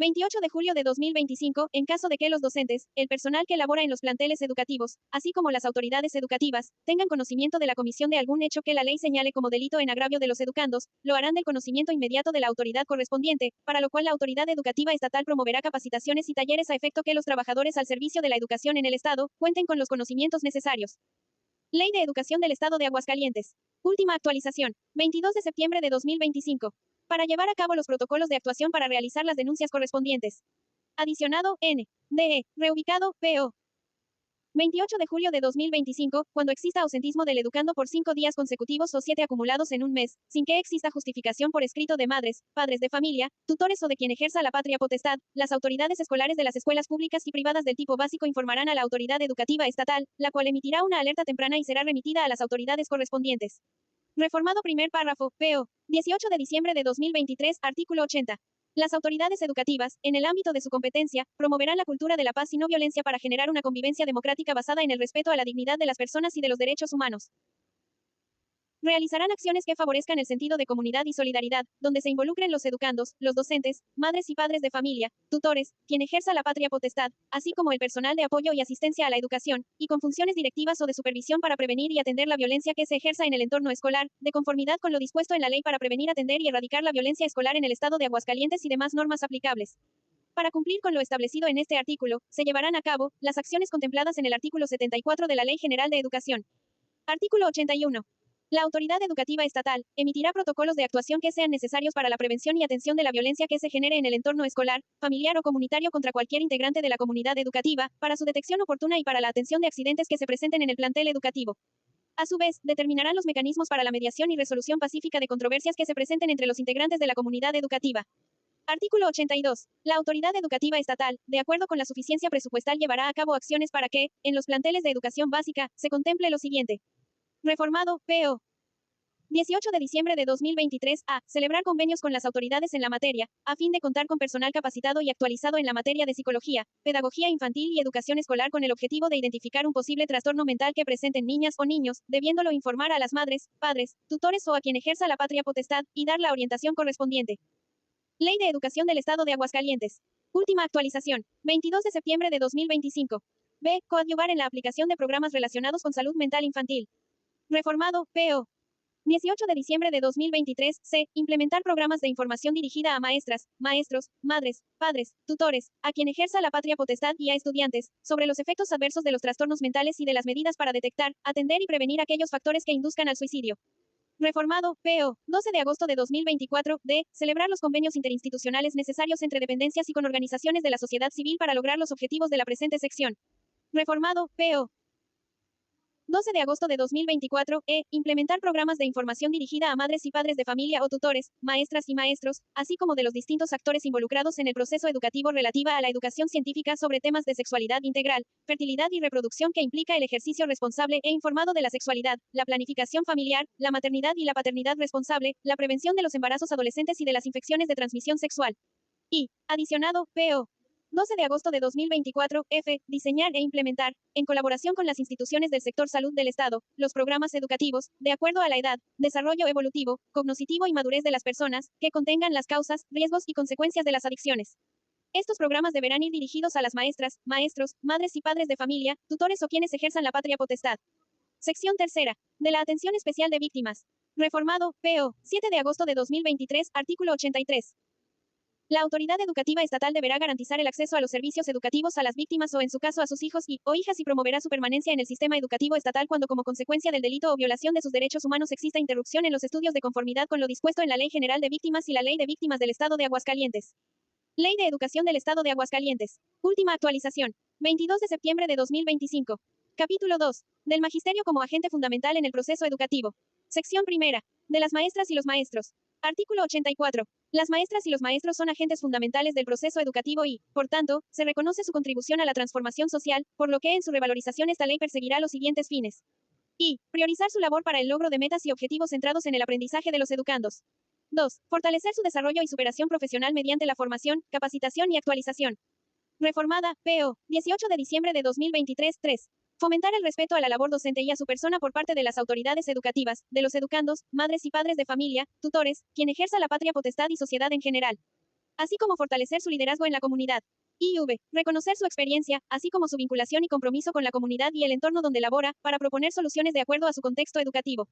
28 de julio de 2025, en caso de que los docentes, el personal que labora en los planteles educativos, así como las autoridades educativas, tengan conocimiento de la comisión de algún hecho que la ley señale como delito en agravio de los educandos, lo harán del conocimiento inmediato de la autoridad correspondiente, para lo cual la Autoridad Educativa Estatal promoverá capacitaciones y talleres a efecto que los trabajadores al servicio de la educación en el Estado cuenten con los conocimientos necesarios. Ley de Educación del Estado de Aguascalientes. Última actualización. 22 de septiembre de 2025. Para llevar a cabo los protocolos de actuación para realizar las denuncias correspondientes. Adicionado, N.D.E. Reubicado, P.O. 28 de julio de 2025, cuando exista ausentismo del educando por 5 días consecutivos o 7 acumulados en un mes, sin que exista justificación por escrito de madres, padres de familia, tutores o de quien ejerza la patria potestad, las autoridades escolares de las escuelas públicas y privadas del tipo básico informarán a la Autoridad Educativa Estatal, la cual emitirá una alerta temprana y será remitida a las autoridades correspondientes. Reformado primer párrafo, P.O. 18 de diciembre de 2023, artículo 80. Las autoridades educativas, en el ámbito de su competencia, promoverán la cultura de la paz y no violencia para generar una convivencia democrática basada en el respeto a la dignidad de las personas y de los derechos humanos. Realizarán acciones que favorezcan el sentido de comunidad y solidaridad, donde se involucren los educandos, los docentes, madres y padres de familia, tutores, quien ejerza la patria potestad, así como el personal de apoyo y asistencia a la educación, y con funciones directivas o de supervisión para prevenir y atender la violencia que se ejerza en el entorno escolar, de conformidad con lo dispuesto en la ley para prevenir, atender y erradicar la violencia escolar en el Estado de Aguascalientes y demás normas aplicables. Para cumplir con lo establecido en este artículo, se llevarán a cabo las acciones contempladas en el artículo 74 de la Ley General de Educación. Artículo 81. La autoridad educativa estatal emitirá protocolos de actuación que sean necesarios para la prevención y atención de la violencia que se genere en el entorno escolar, familiar o comunitario contra cualquier integrante de la comunidad educativa, para su detección oportuna y para la atención de accidentes que se presenten en el plantel educativo. A su vez, determinarán los mecanismos para la mediación y resolución pacífica de controversias que se presenten entre los integrantes de la comunidad educativa. Artículo 82. La autoridad educativa estatal, de acuerdo con la suficiencia presupuestal, llevará a cabo acciones para que, en los planteles de educación básica, se contemple lo siguiente. Reformado, P.O. 18 de diciembre de 2023, a. Celebrar convenios con las autoridades en la materia, a fin de contar con personal capacitado y actualizado en la materia de psicología, pedagogía infantil y educación escolar con el objetivo de identificar un posible trastorno mental que presenten niñas o niños, debiéndolo informar a las madres, padres, tutores o a quien ejerza la patria potestad, y dar la orientación correspondiente. Ley de Educación del Estado de Aguascalientes. Última actualización. 22 de septiembre de 2025. B. Coadyuvar en la aplicación de programas relacionados con salud mental infantil. Reformado, P.O. 18 de diciembre de 2023. C. Implementar programas de información dirigida a maestras, maestros, madres, padres, tutores, a quien ejerza la patria potestad y a estudiantes, sobre los efectos adversos de los trastornos mentales y de las medidas para detectar, atender y prevenir aquellos factores que induzcan al suicidio. Reformado, P.O. 12 de agosto de 2024. D. Celebrar los convenios interinstitucionales necesarios entre dependencias y con organizaciones de la sociedad civil para lograr los objetivos de la presente sección. Reformado, P.O. 12 de agosto de 2024. E. Implementar programas de información dirigida a madres y padres de familia o tutores, maestras y maestros, así como de los distintos actores involucrados en el proceso educativo relativa a la educación científica sobre temas de sexualidad integral, fertilidad y reproducción que implica el ejercicio responsable e informado de la sexualidad, la planificación familiar, la maternidad y la paternidad responsable, la prevención de los embarazos adolescentes y de las infecciones de transmisión sexual. Y, adicionado, P.O. 12 de agosto de 2024. F. Diseñar e implementar, en colaboración con las instituciones del sector salud del Estado, los programas educativos, de acuerdo a la edad, desarrollo evolutivo, cognoscitivo y madurez de las personas, que contengan las causas, riesgos y consecuencias de las adicciones. Estos programas deberán ir dirigidos a las maestras, maestros, madres y padres de familia, tutores o quienes ejerzan la patria potestad. Sección tercera. De la atención especial de víctimas. Reformado, P.O. 7 de agosto de 2023. Artículo 83. La autoridad educativa estatal deberá garantizar el acceso a los servicios educativos a las víctimas o en su caso a sus hijos o hijas y promoverá su permanencia en el sistema educativo estatal cuando como consecuencia del delito o violación de sus derechos humanos exista interrupción en los estudios de conformidad con lo dispuesto en la Ley General de Víctimas y la Ley de Víctimas del Estado de Aguascalientes. Ley de Educación del Estado de Aguascalientes. Última actualización. 22 de septiembre de 2025. Capítulo 2. Del magisterio como agente fundamental en el proceso educativo. Sección primera. De las maestras y los maestros. Artículo 84. Las maestras y los maestros son agentes fundamentales del proceso educativo y, por tanto, se reconoce su contribución a la transformación social, por lo que en su revalorización esta ley perseguirá los siguientes fines. Y, priorizar su labor para el logro de metas y objetivos centrados en el aprendizaje de los educandos. 2. Fortalecer su desarrollo y superación profesional mediante la formación, capacitación y actualización. Reformada, P.O. 18 de diciembre de 2023. 3. Fomentar el respeto a la labor docente y a su persona por parte de las autoridades educativas, de los educandos, madres y padres de familia, tutores, quien ejerza la patria potestad y sociedad en general. Así como fortalecer su liderazgo en la comunidad. IV. Reconocer su experiencia, así como su vinculación y compromiso con la comunidad y el entorno donde labora, para proponer soluciones de acuerdo a su contexto educativo.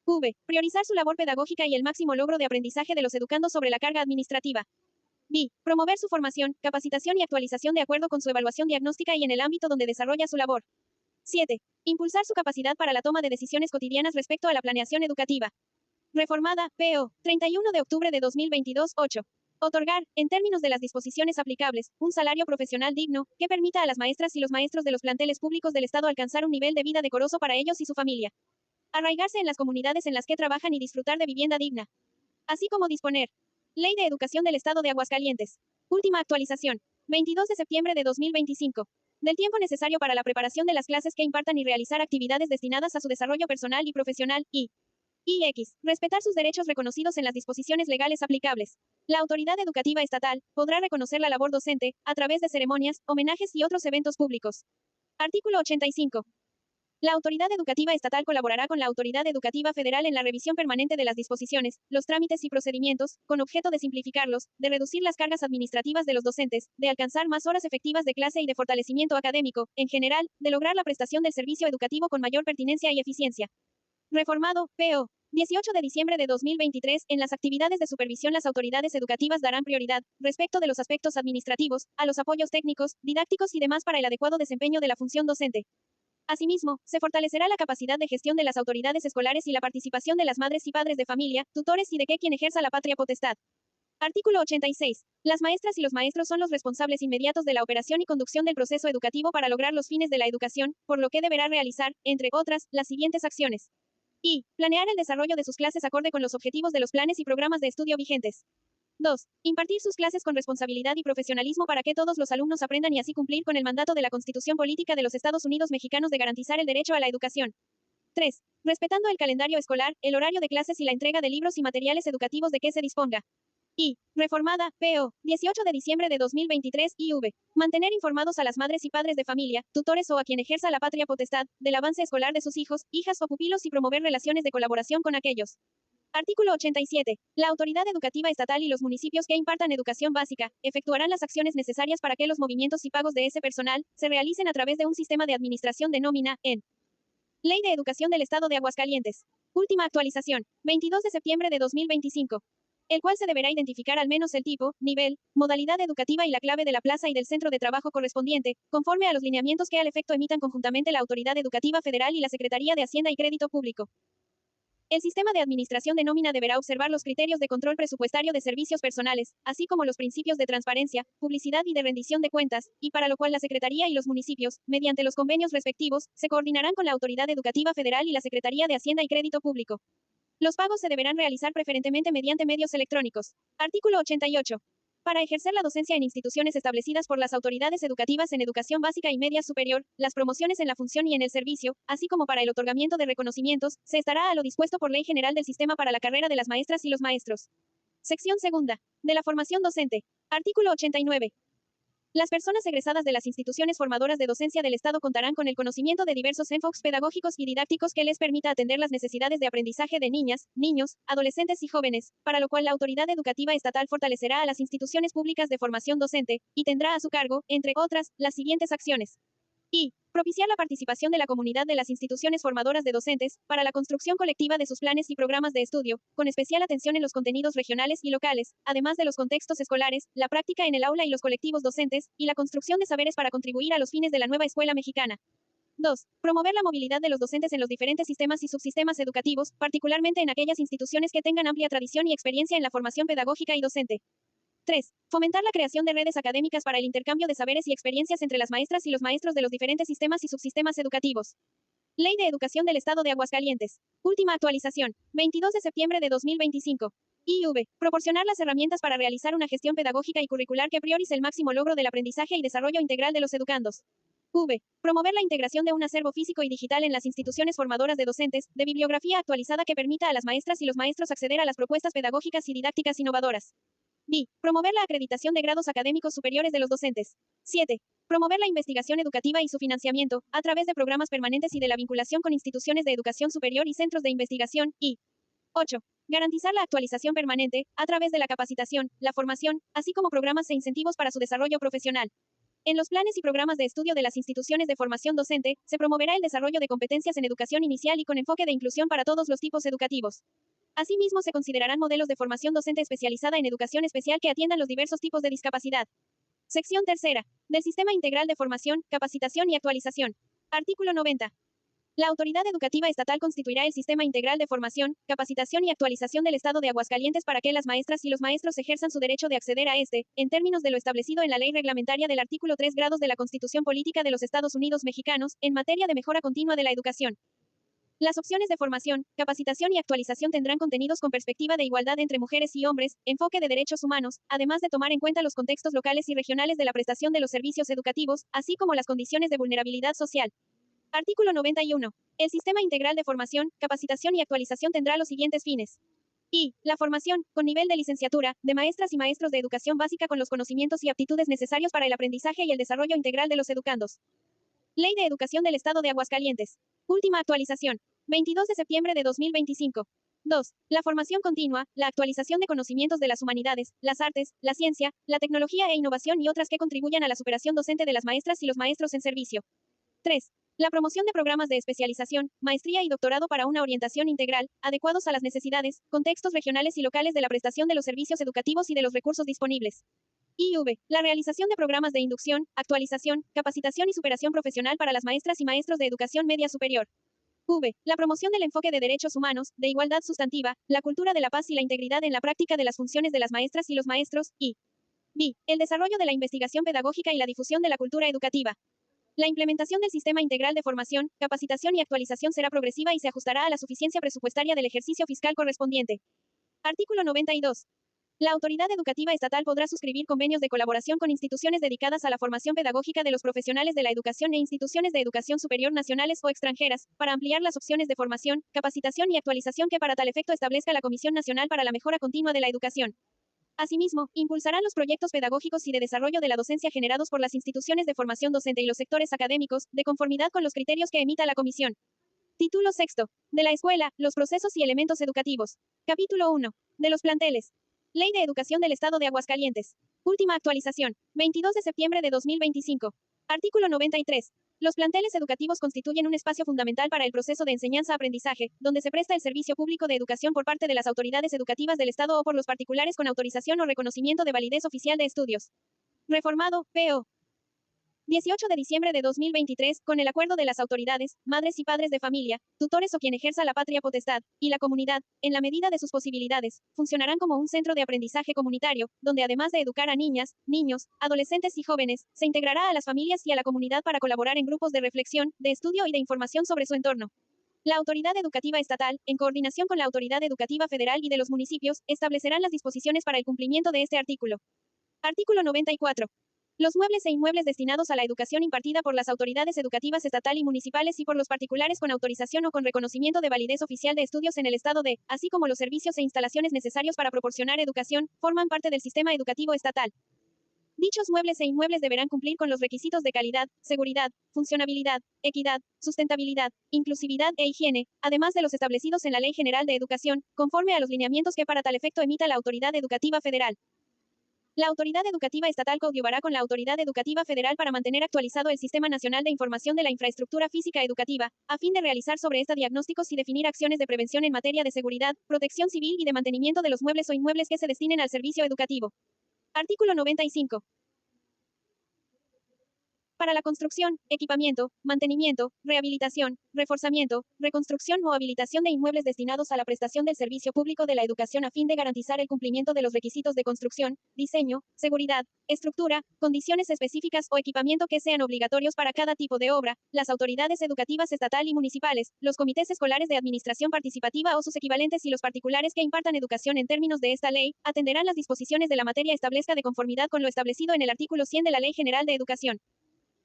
V. Priorizar su labor pedagógica y el máximo logro de aprendizaje de los educandos sobre la carga administrativa. B. Promover su formación, capacitación y actualización de acuerdo con su evaluación diagnóstica y en el ámbito donde desarrolla su labor. 7. Impulsar su capacidad para la toma de decisiones cotidianas respecto a la planeación educativa. Reformada, P.O. 31 de octubre de 2022. 8. Otorgar, en términos de las disposiciones aplicables, un salario profesional digno, que permita a las maestras y los maestros de los planteles públicos del Estado alcanzar un nivel de vida decoroso para ellos y su familia. Arraigarse en las comunidades en las que trabajan y disfrutar de vivienda digna. Así como disponer. Ley de Educación del Estado de Aguascalientes. Última actualización. 22 de septiembre de 2025. Del tiempo necesario para la preparación de las clases que impartan y realizar actividades destinadas a su desarrollo personal y profesional, y X. Respetar sus derechos reconocidos en las disposiciones legales aplicables. La autoridad educativa estatal podrá reconocer la labor docente, a través de ceremonias, homenajes y otros eventos públicos. Artículo 85. La autoridad educativa estatal colaborará con la autoridad educativa federal en la revisión permanente de las disposiciones, los trámites y procedimientos, con objeto de simplificarlos, de reducir las cargas administrativas de los docentes, de alcanzar más horas efectivas de clase y de fortalecimiento académico, en general, de lograr la prestación del servicio educativo con mayor pertinencia y eficiencia. Reformado, P.O. 18 de diciembre de 2023, en las actividades de supervisión las autoridades educativas darán prioridad, respecto de los aspectos administrativos, a los apoyos técnicos, didácticos y demás para el adecuado desempeño de la función docente. Asimismo, se fortalecerá la capacidad de gestión de las autoridades escolares y la participación de las madres y padres de familia, tutores y de quien ejerza la patria potestad. Artículo 86. Las maestras y los maestros son los responsables inmediatos de la operación y conducción del proceso educativo para lograr los fines de la educación, por lo que deberá realizar, entre otras, las siguientes acciones. Y. Planear el desarrollo de sus clases acorde con los objetivos de los planes y programas de estudio vigentes. 2. Impartir sus clases con responsabilidad y profesionalismo para que todos los alumnos aprendan y así cumplir con el mandato de la Constitución Política de los Estados Unidos Mexicanos de garantizar el derecho a la educación. 3. Respetando el calendario escolar, el horario de clases y la entrega de libros y materiales educativos de que se disponga. Y. Reformada, P.O. 18 de diciembre de 2023, IV. Mantener informados a las madres y padres de familia, tutores o a quien ejerza la patria potestad, del avance escolar de sus hijos, hijas o pupilos y promover relaciones de colaboración con aquellos. Artículo 87. La autoridad educativa estatal y los municipios que impartan educación básica, efectuarán las acciones necesarias para que los movimientos y pagos de ese personal, se realicen a través de un sistema de administración de nómina, en Ley de Educación del Estado de Aguascalientes. Última actualización, 22 de septiembre de 2025. El cual se deberá identificar al menos el tipo, nivel, modalidad educativa y la clave de la plaza y del centro de trabajo correspondiente, conforme a los lineamientos que al efecto emitan conjuntamente la Autoridad Educativa Federal y la Secretaría de Hacienda y Crédito Público. El sistema de administración de nómina deberá observar los criterios de control presupuestario de servicios personales, así como los principios de transparencia, publicidad y de rendición de cuentas, y para lo cual la Secretaría y los municipios, mediante los convenios respectivos, se coordinarán con la Autoridad Educativa Federal y la Secretaría de Hacienda y Crédito Público. Los pagos se deberán realizar preferentemente mediante medios electrónicos. Artículo 88. Para ejercer la docencia en instituciones establecidas por las autoridades educativas en educación básica y media superior, las promociones en la función y en el servicio, así como para el otorgamiento de reconocimientos, se estará a lo dispuesto por Ley General del Sistema para la carrera de las maestras y los maestros. Sección segunda. De la formación docente. Artículo 89. Las personas egresadas de las instituciones formadoras de docencia del Estado contarán con el conocimiento de diversos enfoques pedagógicos y didácticos que les permita atender las necesidades de aprendizaje de niñas, niños, adolescentes y jóvenes, para lo cual la autoridad educativa estatal fortalecerá a las instituciones públicas de formación docente, y tendrá a su cargo, entre otras, las siguientes acciones. Y. Propiciar la participación de la comunidad de las instituciones formadoras de docentes, para la construcción colectiva de sus planes y programas de estudio, con especial atención en los contenidos regionales y locales, además de los contextos escolares, la práctica en el aula y los colectivos docentes, y la construcción de saberes para contribuir a los fines de la nueva escuela mexicana. 2. Promover la movilidad de los docentes en los diferentes sistemas y subsistemas educativos, particularmente en aquellas instituciones que tengan amplia tradición y experiencia en la formación pedagógica y docente. 3. Fomentar la creación de redes académicas para el intercambio de saberes y experiencias entre las maestras y los maestros de los diferentes sistemas y subsistemas educativos. Ley de Educación del Estado de Aguascalientes. Última actualización. 22 de septiembre de 2025. IV. Proporcionar las herramientas para realizar una gestión pedagógica y curricular que priorice el máximo logro del aprendizaje y desarrollo integral de los educandos. V. Promover la integración de un acervo físico y digital en las instituciones formadoras de docentes, de bibliografía actualizada que permita a las maestras y los maestros acceder a las propuestas pedagógicas y didácticas innovadoras. B. Promover la acreditación de grados académicos superiores de los docentes. 7. Promover la investigación educativa y su financiamiento, a través de programas permanentes y de la vinculación con instituciones de educación superior y centros de investigación. Y 8. Garantizar la actualización permanente, a través de la capacitación, la formación, así como programas e incentivos para su desarrollo profesional. En los planes y programas de estudio de las instituciones de formación docente, se promoverá el desarrollo de competencias en educación inicial y con enfoque de inclusión para todos los tipos educativos. Asimismo, se considerarán modelos de formación docente especializada en educación especial que atiendan los diversos tipos de discapacidad. Sección tercera. Del Sistema Integral de Formación, Capacitación y Actualización. Artículo 90. La Autoridad Educativa Estatal constituirá el Sistema Integral de Formación, Capacitación y Actualización del Estado de Aguascalientes para que las maestras y los maestros ejerzan su derecho de acceder a este, en términos de lo establecido en la ley reglamentaria del artículo 3 grados de la Constitución Política de los Estados Unidos Mexicanos, en materia de mejora continua de la educación. Las opciones de formación, capacitación y actualización tendrán contenidos con perspectiva de igualdad entre mujeres y hombres, enfoque de derechos humanos, además de tomar en cuenta los contextos locales y regionales de la prestación de los servicios educativos, así como las condiciones de vulnerabilidad social. Artículo 91. El Sistema Integral de Formación, Capacitación y Actualización tendrá los siguientes fines. Y. La formación, con nivel de licenciatura, de maestras y maestros de educación básica con los conocimientos y aptitudes necesarios para el aprendizaje y el desarrollo integral de los educandos. Ley de Educación del Estado de Aguascalientes. Última actualización. 22 de septiembre de 2025. 2. La formación continua, la actualización de conocimientos de las humanidades, las artes, la ciencia, la tecnología e innovación y otras que contribuyan a la superación docente de las maestras y los maestros en servicio. 3. La promoción de programas de especialización, maestría y doctorado para una orientación integral, adecuados a las necesidades, contextos regionales y locales de la prestación de los servicios educativos y de los recursos disponibles. IV. La realización de programas de inducción, actualización, capacitación y superación profesional para las maestras y maestros de educación media superior. V. La promoción del enfoque de derechos humanos, de igualdad sustantiva, la cultura de la paz y la integridad en la práctica de las funciones de las maestras y los maestros, y V. El desarrollo de la investigación pedagógica y la difusión de la cultura educativa. La implementación del sistema integral de formación, capacitación y actualización será progresiva y se ajustará a la suficiencia presupuestaria del ejercicio fiscal correspondiente. Artículo 92. La autoridad educativa estatal podrá suscribir convenios de colaboración con instituciones dedicadas a la formación pedagógica de los profesionales de la educación e instituciones de educación superior nacionales o extranjeras, para ampliar las opciones de formación, capacitación y actualización que para tal efecto establezca la Comisión Nacional para la Mejora Continua de la Educación. Asimismo, impulsarán los proyectos pedagógicos y de desarrollo de la docencia generados por las instituciones de formación docente y los sectores académicos, de conformidad con los criterios que emita la Comisión. Título sexto. De la escuela, los procesos y elementos educativos. Capítulo 1. De los planteles. Ley de Educación del Estado de Aguascalientes. Última actualización. 22 de septiembre de 2025. Artículo 93. Los planteles educativos constituyen un espacio fundamental para el proceso de enseñanza-aprendizaje, donde se presta el servicio público de educación por parte de las autoridades educativas del Estado o por los particulares con autorización o reconocimiento de validez oficial de estudios. Reformado, P.O. 18 de diciembre de 2023, con el acuerdo de las autoridades, madres y padres de familia, tutores o quien ejerza la patria potestad, y la comunidad, en la medida de sus posibilidades, funcionarán como un centro de aprendizaje comunitario, donde además de educar a niñas, niños, adolescentes y jóvenes, se integrará a las familias y a la comunidad para colaborar en grupos de reflexión, de estudio y de información sobre su entorno. La autoridad educativa estatal, en coordinación con la autoridad educativa federal y de los municipios, establecerán las disposiciones para el cumplimiento de este artículo. Artículo 94. Los muebles e inmuebles destinados a la educación impartida por las autoridades educativas estatal y municipales y por los particulares con autorización o con reconocimiento de validez oficial de estudios en el estado de, así como los servicios e instalaciones necesarios para proporcionar educación, forman parte del sistema educativo estatal. Dichos muebles e inmuebles deberán cumplir con los requisitos de calidad, seguridad, funcionabilidad, equidad, sustentabilidad, inclusividad e higiene, además de los establecidos en la Ley General de Educación, conforme a los lineamientos que para tal efecto emita la Autoridad Educativa Federal. La Autoridad Educativa Estatal coadyuvará con la Autoridad Educativa Federal para mantener actualizado el Sistema Nacional de Información de la Infraestructura Física Educativa, a fin de realizar sobre esta diagnósticos y definir acciones de prevención en materia de seguridad, protección civil y de mantenimiento de los muebles o inmuebles que se destinen al servicio educativo. Artículo 95. Para la construcción, equipamiento, mantenimiento, rehabilitación, reforzamiento, reconstrucción o habilitación de inmuebles destinados a la prestación del servicio público de la educación a fin de garantizar el cumplimiento de los requisitos de construcción, diseño, seguridad, estructura, condiciones específicas o equipamiento que sean obligatorios para cada tipo de obra, las autoridades educativas estatal y municipales, los comités escolares de administración participativa o sus equivalentes y los particulares que impartan educación en términos de esta ley, atenderán las disposiciones de la materia establezca de conformidad con lo establecido en el artículo 100 de la Ley General de Educación.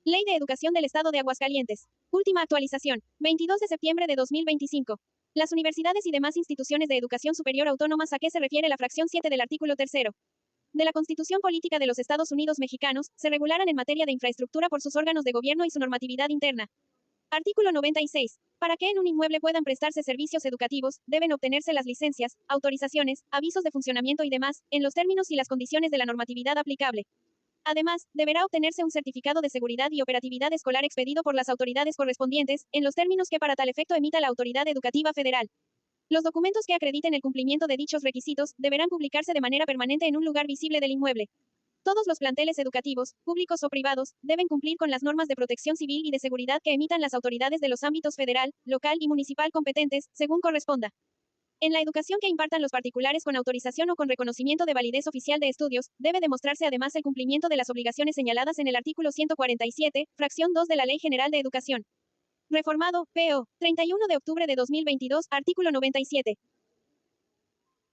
Ley de Educación del Estado de Aguascalientes. Última actualización. 22 de septiembre de 2025. Las universidades y demás instituciones de educación superior autónomas a que se refiere la fracción 7 del artículo 3 de la Constitución Política de los Estados Unidos Mexicanos, se regularán en materia de infraestructura por sus órganos de gobierno y su normatividad interna. Artículo 96. Para que en un inmueble puedan prestarse servicios educativos, deben obtenerse las licencias, autorizaciones, avisos de funcionamiento y demás, en los términos y las condiciones de la normatividad aplicable. Además, deberá obtenerse un certificado de seguridad y operatividad escolar expedido por las autoridades correspondientes, en los términos que para tal efecto emita la Autoridad Educativa Federal. Los documentos que acrediten el cumplimiento de dichos requisitos, deberán publicarse de manera permanente en un lugar visible del inmueble. Todos los planteles educativos, públicos o privados, deben cumplir con las normas de protección civil y de seguridad que emitan las autoridades de los ámbitos federal, local y municipal competentes, según corresponda. En la educación que impartan los particulares con autorización o con reconocimiento de validez oficial de estudios, debe demostrarse además el cumplimiento de las obligaciones señaladas en el artículo 147, fracción 2 de la Ley General de Educación. Reformado, P.O. 31 de octubre de 2022, artículo 97.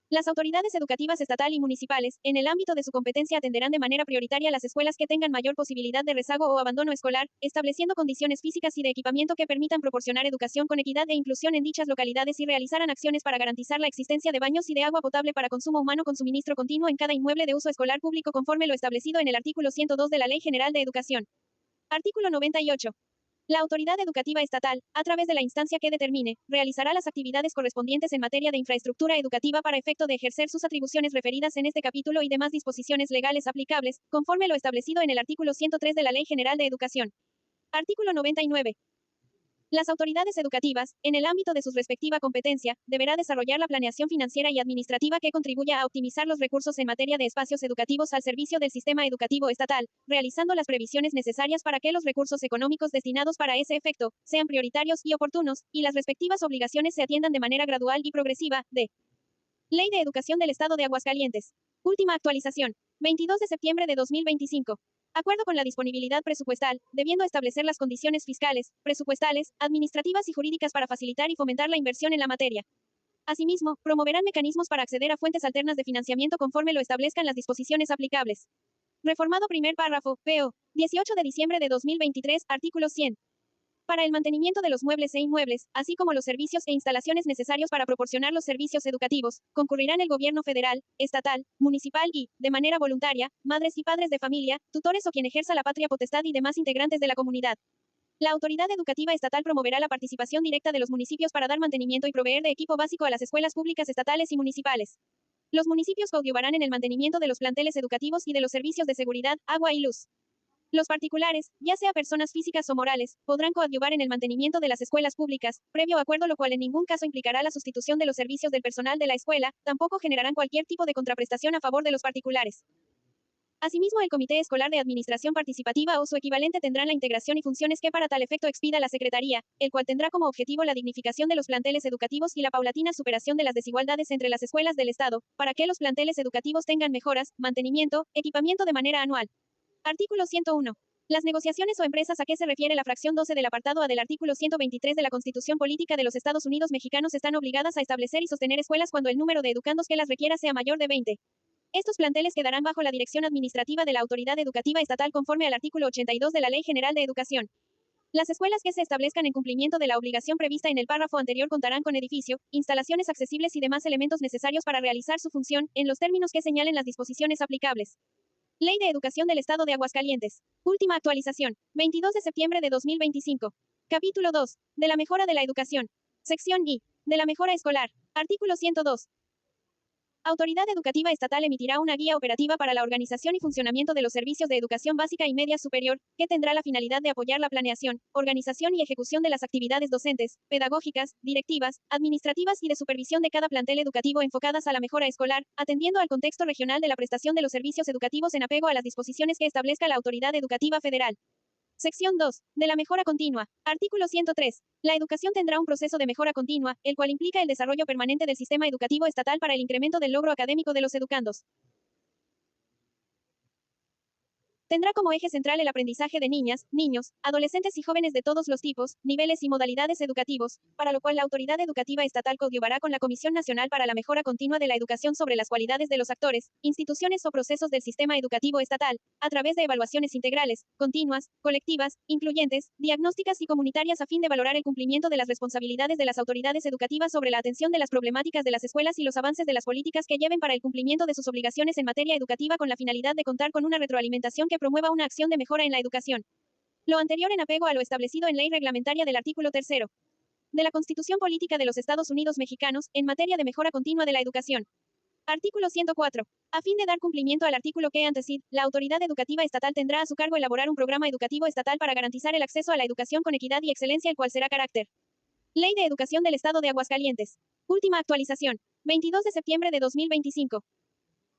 Las autoridades educativas estatal y municipales, en el ámbito de su competencia, atenderán de manera prioritaria las escuelas que tengan mayor posibilidad de rezago o abandono escolar, estableciendo condiciones físicas y de equipamiento que permitan proporcionar educación con equidad e inclusión en dichas localidades y realizarán acciones para garantizar la existencia de baños y de agua potable para consumo humano con suministro continuo en cada inmueble de uso escolar público conforme lo establecido en el artículo 102 de la Ley General de Educación. Artículo 98. La autoridad educativa estatal, a través de la instancia que determine, realizará las actividades correspondientes en materia de infraestructura educativa para efecto de ejercer sus atribuciones referidas en este capítulo y demás disposiciones legales aplicables, conforme lo establecido en el artículo 103 de la Ley General de Educación. Artículo 99. Las autoridades educativas, en el ámbito de su respectiva competencia, deberá desarrollar la planeación financiera y administrativa que contribuya a optimizar los recursos en materia de espacios educativos al servicio del sistema educativo estatal, realizando las previsiones necesarias para que los recursos económicos destinados para ese efecto sean prioritarios y oportunos, y las respectivas obligaciones se atiendan de manera gradual y progresiva. D. Ley de Educación del Estado de Aguascalientes. Última actualización. 22 de septiembre de 2025. Acuerdo con la disponibilidad presupuestal, debiendo establecer las condiciones fiscales, presupuestales, administrativas y jurídicas para facilitar y fomentar la inversión en la materia. Asimismo, promoverán mecanismos para acceder a fuentes alternas de financiamiento conforme lo establezcan las disposiciones aplicables. Reformado primer párrafo, PO. 18 de diciembre de 2023, artículo 100. Para el mantenimiento de los muebles e inmuebles, así como los servicios e instalaciones necesarios para proporcionar los servicios educativos, concurrirán el gobierno federal, estatal, municipal y, de manera voluntaria, madres y padres de familia, tutores o quien ejerza la patria potestad y demás integrantes de la comunidad. La autoridad educativa estatal promoverá la participación directa de los municipios para dar mantenimiento y proveer de equipo básico a las escuelas públicas estatales y municipales. Los municipios coadyuvarán en el mantenimiento de los planteles educativos y de los servicios de seguridad, agua y luz. Los particulares, ya sea personas físicas o morales, podrán coadyuvar en el mantenimiento de las escuelas públicas, previo acuerdo, lo cual en ningún caso implicará la sustitución de los servicios del personal de la escuela, tampoco generarán cualquier tipo de contraprestación a favor de los particulares. Asimismo, el Comité Escolar de Administración Participativa o su equivalente tendrán la integración y funciones que para tal efecto expida la Secretaría, el cual tendrá como objetivo la dignificación de los planteles educativos y la paulatina superación de las desigualdades entre las escuelas del Estado, para que los planteles educativos tengan mejoras, mantenimiento, equipamiento de manera anual. Artículo 101. Las negociaciones o empresas a que se refiere la fracción 12 del apartado A del artículo 123 de la Constitución Política de los Estados Unidos Mexicanos están obligadas a establecer y sostener escuelas cuando el número de educandos que las requiera sea mayor de 20. Estos planteles quedarán bajo la dirección administrativa de la autoridad educativa estatal conforme al artículo 82 de la Ley General de Educación. Las escuelas que se establezcan en cumplimiento de la obligación prevista en el párrafo anterior contarán con edificio, instalaciones accesibles y demás elementos necesarios para realizar su función, en los términos que señalen las disposiciones aplicables. Ley de Educación del Estado de Aguascalientes. Última actualización. 22 de septiembre de 2025. Capítulo 2. De la mejora de la educación. Sección I. De la mejora escolar. Artículo 102. Autoridad Educativa Estatal emitirá una guía operativa para la organización y funcionamiento de los servicios de educación básica y media superior, que tendrá la finalidad de apoyar la planeación, organización y ejecución de las actividades docentes, pedagógicas, directivas, administrativas y de supervisión de cada plantel educativo enfocadas a la mejora escolar, atendiendo al contexto regional de la prestación de los servicios educativos en apego a las disposiciones que establezca la Autoridad Educativa Federal. Sección 2. De la mejora continua. Artículo 103. La educación tendrá un proceso de mejora continua, el cual implica el desarrollo permanente del sistema educativo estatal para el incremento del logro académico de los educandos. Tendrá como eje central el aprendizaje de niñas, niños, adolescentes y jóvenes de todos los tipos, niveles y modalidades educativos, para lo cual la Autoridad Educativa Estatal coadyuvará con la Comisión Nacional para la Mejora Continua de la Educación sobre las cualidades de los actores, instituciones o procesos del sistema educativo estatal, a través de evaluaciones integrales, continuas, colectivas, incluyentes, diagnósticas y comunitarias a fin de valorar el cumplimiento de las responsabilidades de las autoridades educativas sobre la atención de las problemáticas de las escuelas y los avances de las políticas que lleven para el cumplimiento de sus obligaciones en materia educativa con la finalidad de contar con una retroalimentación que promueva una acción de mejora en la educación. Lo anterior en apego a lo establecido en ley reglamentaria del artículo 3 de la Constitución Política de los Estados Unidos Mexicanos, en materia de mejora continua de la educación. Artículo 104. A fin de dar cumplimiento al artículo que antecede, la Autoridad Educativa Estatal tendrá a su cargo elaborar un programa educativo estatal para garantizar el acceso a la educación con equidad y excelencia, el cual será carácter. Ley de Educación del Estado de Aguascalientes. Última actualización. 22 de septiembre de 2025.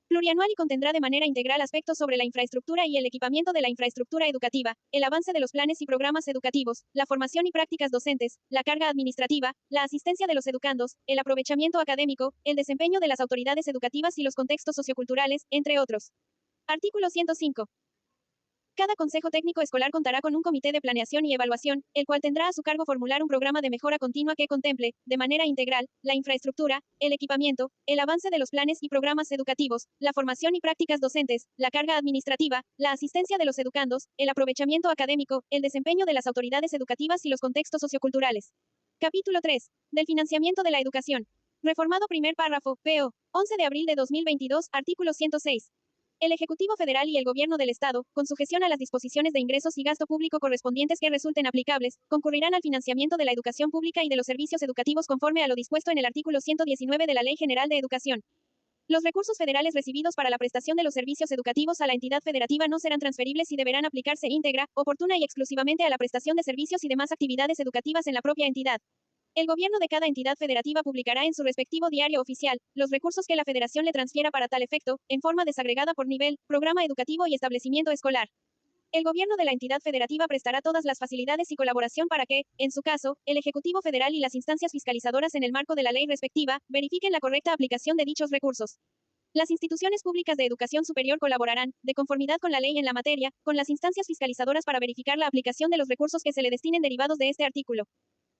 Plurianual y contendrá de manera integral aspectos sobre la infraestructura y el equipamiento de la infraestructura educativa, el avance de los planes y programas educativos, la formación y prácticas docentes, la carga administrativa, la asistencia de los educandos, el aprovechamiento académico, el desempeño de las autoridades educativas y los contextos socioculturales, entre otros. Artículo 105. Cada Consejo Técnico Escolar contará con un comité de planeación y evaluación, el cual tendrá a su cargo formular un programa de mejora continua que contemple, de manera integral, la infraestructura, el equipamiento, el avance de los planes y programas educativos, la formación y prácticas docentes, la carga administrativa, la asistencia de los educandos, el aprovechamiento académico, el desempeño de las autoridades educativas y los contextos socioculturales. Capítulo 3. Del financiamiento de la educación. Reformado primer párrafo, PO. 11 de abril de 2022, artículo 106. El Ejecutivo Federal y el Gobierno del Estado, con sujeción a las disposiciones de ingresos y gasto público correspondientes que resulten aplicables, concurrirán al financiamiento de la educación pública y de los servicios educativos conforme a lo dispuesto en el artículo 119 de la Ley General de Educación. Los recursos federales recibidos para la prestación de los servicios educativos a la entidad federativa no serán transferibles y deberán aplicarse íntegra, oportuna y exclusivamente a la prestación de servicios y demás actividades educativas en la propia entidad. El gobierno de cada entidad federativa publicará en su respectivo diario oficial los recursos que la federación le transfiera para tal efecto, en forma desagregada por nivel, programa educativo y establecimiento escolar. El gobierno de la entidad federativa prestará todas las facilidades y colaboración para que, en su caso, el Ejecutivo Federal y las instancias fiscalizadoras en el marco de la ley respectiva, verifiquen la correcta aplicación de dichos recursos. Las instituciones públicas de educación superior colaborarán, de conformidad con la ley en la materia, con las instancias fiscalizadoras para verificar la aplicación de los recursos que se le destinen derivados de este artículo.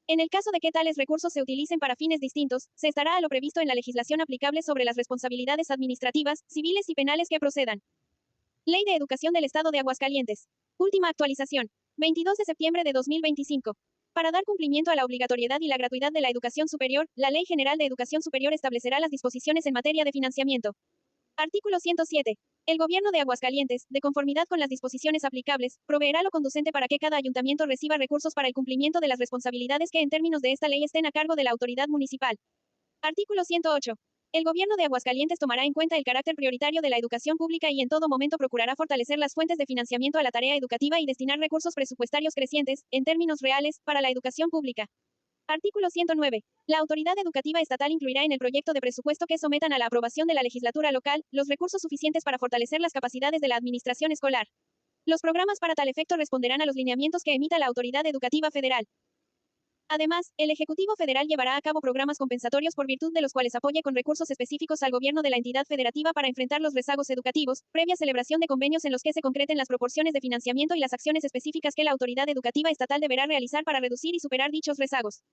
En el caso de que tales recursos se utilicen para fines distintos, se estará a lo previsto en la legislación aplicable sobre las responsabilidades administrativas, civiles y penales que procedan. Ley de Educación del Estado de Aguascalientes. Última actualización. 22 de septiembre de 2025. Para dar cumplimiento a la obligatoriedad y la gratuidad de la educación superior, la Ley General de Educación Superior establecerá las disposiciones en materia de financiamiento. Artículo 107. El Gobierno de Aguascalientes, de conformidad con las disposiciones aplicables, proveerá lo conducente para que cada ayuntamiento reciba recursos para el cumplimiento de las responsabilidades que en términos de esta ley estén a cargo de la autoridad municipal. Artículo 108. El Gobierno de Aguascalientes tomará en cuenta el carácter prioritario de la educación pública y en todo momento procurará fortalecer las fuentes de financiamiento a la tarea educativa y destinar recursos presupuestarios crecientes, en términos reales, para la educación pública. Artículo 109. La autoridad educativa estatal incluirá en el proyecto de presupuesto que sometan a la aprobación de la legislatura local los recursos suficientes para fortalecer las capacidades de la administración escolar. Los programas para tal efecto responderán a los lineamientos que emita la autoridad educativa federal. Además, el Ejecutivo Federal llevará a cabo programas compensatorios por virtud de los cuales apoye con recursos específicos al gobierno de la entidad federativa para enfrentar los rezagos educativos, previa celebración de convenios en los que se concreten las proporciones de financiamiento y las acciones específicas que la autoridad educativa estatal deberá realizar para reducir y superar dichos rezagos.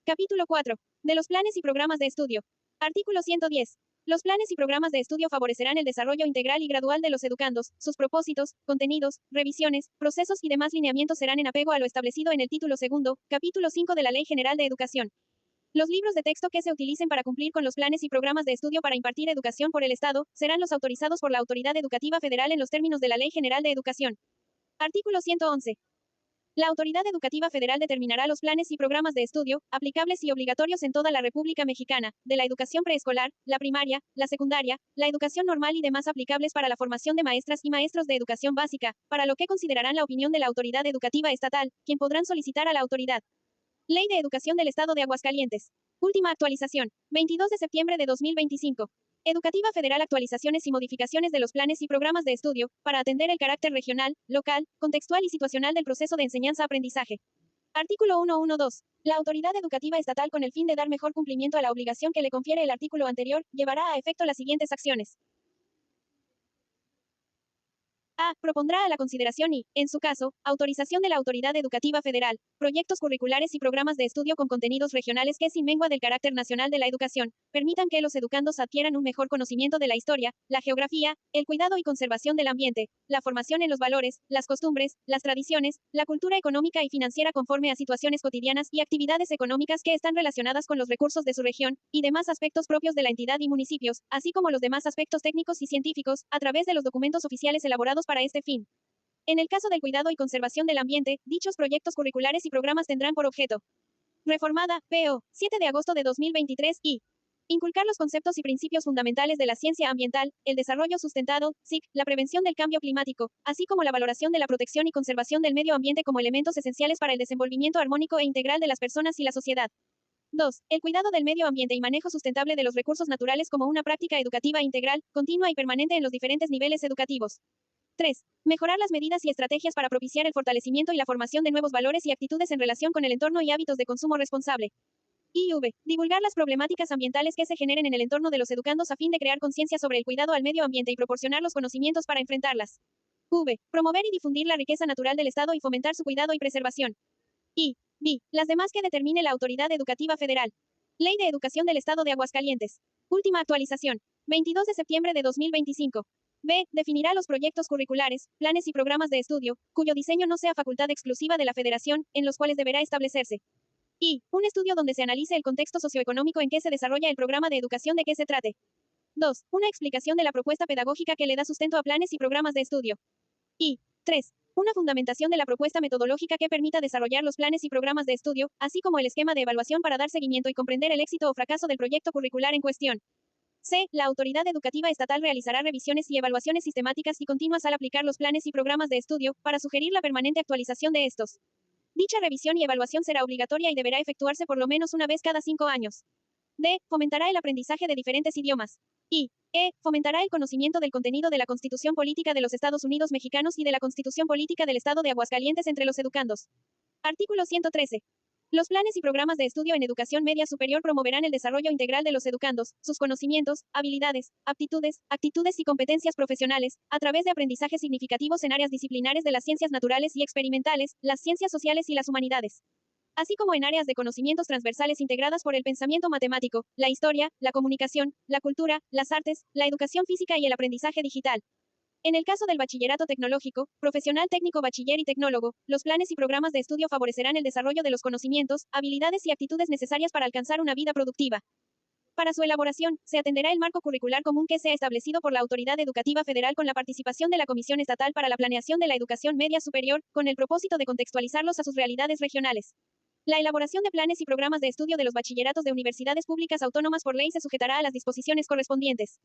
Capítulo 4. De los planes y programas de estudio. Artículo 110. Los planes y programas de estudio favorecerán el desarrollo integral y gradual de los educandos, sus propósitos, contenidos, revisiones, procesos y demás lineamientos serán en apego a lo establecido en el título segundo, capítulo 5 de la Ley General de Educación. Los libros de texto que se utilicen para cumplir con los planes y programas de estudio para impartir educación por el Estado, serán los autorizados por la Autoridad Educativa Federal en los términos de la Ley General de Educación. Artículo 111. La Autoridad Educativa Federal determinará los planes y programas de estudio, aplicables y obligatorios en toda la República Mexicana, de la educación preescolar, la primaria, la secundaria, la educación normal y demás aplicables para la formación de maestras y maestros de educación básica, para lo que considerarán la opinión de la Autoridad Educativa Estatal, quien podrán solicitar a la autoridad. Ley de Educación del Estado de Aguascalientes. Última actualización. 22 de septiembre de 2025. Educativa Federal. Actualizaciones y modificaciones de los planes y programas de estudio, para atender el carácter regional, local, contextual y situacional del proceso de enseñanza-aprendizaje. Artículo 112. La Autoridad Educativa Estatal, con el fin de dar mejor cumplimiento a la obligación que le confiere el artículo anterior, llevará a efecto las siguientes acciones. A. Propondrá a la consideración y, en su caso, autorización de la Autoridad Educativa Federal, proyectos curriculares y programas de estudio con contenidos regionales que, sin mengua del carácter nacional de la educación, permitan que los educandos adquieran un mejor conocimiento de la historia, la geografía, el cuidado y conservación del ambiente, la formación en los valores, las costumbres, las tradiciones, la cultura económica y financiera conforme a situaciones cotidianas y actividades económicas que están relacionadas con los recursos de su región, y demás aspectos propios de la entidad y municipios, así como los demás aspectos técnicos y científicos, a través de los documentos oficiales elaborados para este fin. En el caso del cuidado y conservación del ambiente, dichos proyectos curriculares y programas tendrán por objeto: reformada, P.O., 7 de agosto de 2023, y inculcar los conceptos y principios fundamentales de la ciencia ambiental, el desarrollo sustentado, SIC, la prevención del cambio climático, así como la valoración de la protección y conservación del medio ambiente como elementos esenciales para el desenvolvimiento armónico e integral de las personas y la sociedad. 2. El cuidado del medio ambiente y manejo sustentable de los recursos naturales como una práctica educativa integral, continua y permanente en los diferentes niveles educativos. 3. Mejorar las medidas y estrategias para propiciar el fortalecimiento y la formación de nuevos valores y actitudes en relación con el entorno y hábitos de consumo responsable. IV. Divulgar las problemáticas ambientales que se generen en el entorno de los educandos a fin de crear conciencia sobre el cuidado al medio ambiente y proporcionar los conocimientos para enfrentarlas. V. Promover y difundir la riqueza natural del Estado y fomentar su cuidado y preservación. Y. B. Las demás que determine la Autoridad Educativa Federal. Ley de Educación del Estado de Aguascalientes. Última actualización. 22 de septiembre de 2025. B. Definirá los proyectos curriculares, planes y programas de estudio, cuyo diseño no sea facultad exclusiva de la Federación, en los cuales deberá establecerse. Y. Un estudio donde se analice el contexto socioeconómico en que se desarrolla el programa de educación de que se trate. 2. Una explicación de la propuesta pedagógica que le da sustento a planes y programas de estudio. Y. 3. Una fundamentación de la propuesta metodológica que permita desarrollar los planes y programas de estudio, así como el esquema de evaluación para dar seguimiento y comprender el éxito o fracaso del proyecto curricular en cuestión. C. La autoridad educativa estatal realizará revisiones y evaluaciones sistemáticas y continuas al aplicar los planes y programas de estudio, para sugerir la permanente actualización de estos. Dicha revisión y evaluación será obligatoria y deberá efectuarse por lo menos una vez cada 5 años. D. Fomentará el aprendizaje de diferentes idiomas. Y fomentará el conocimiento del contenido de la Constitución Política de los Estados Unidos Mexicanos y de la Constitución Política del Estado de Aguascalientes entre los educandos. Artículo 113. Los planes y programas de estudio en educación media superior promoverán el desarrollo integral de los educandos, sus conocimientos, habilidades, aptitudes, actitudes y competencias profesionales, a través de aprendizajes significativos en áreas disciplinares de las ciencias naturales y experimentales, las ciencias sociales y las humanidades, así como en áreas de conocimientos transversales integradas por el pensamiento matemático, la historia, la comunicación, la cultura, las artes, la educación física y el aprendizaje digital. En el caso del bachillerato tecnológico, profesional técnico bachiller y tecnólogo, los planes y programas de estudio favorecerán el desarrollo de los conocimientos, habilidades y actitudes necesarias para alcanzar una vida productiva. Para su elaboración, se atenderá el marco curricular común que sea establecido por la Autoridad Educativa Federal con la participación de la Comisión Estatal para la Planeación de la Educación Media Superior, con el propósito de contextualizarlos a sus realidades regionales. La elaboración de planes y programas de estudio de los bachilleratos de universidades públicas autónomas por ley se sujetará a las disposiciones correspondientes.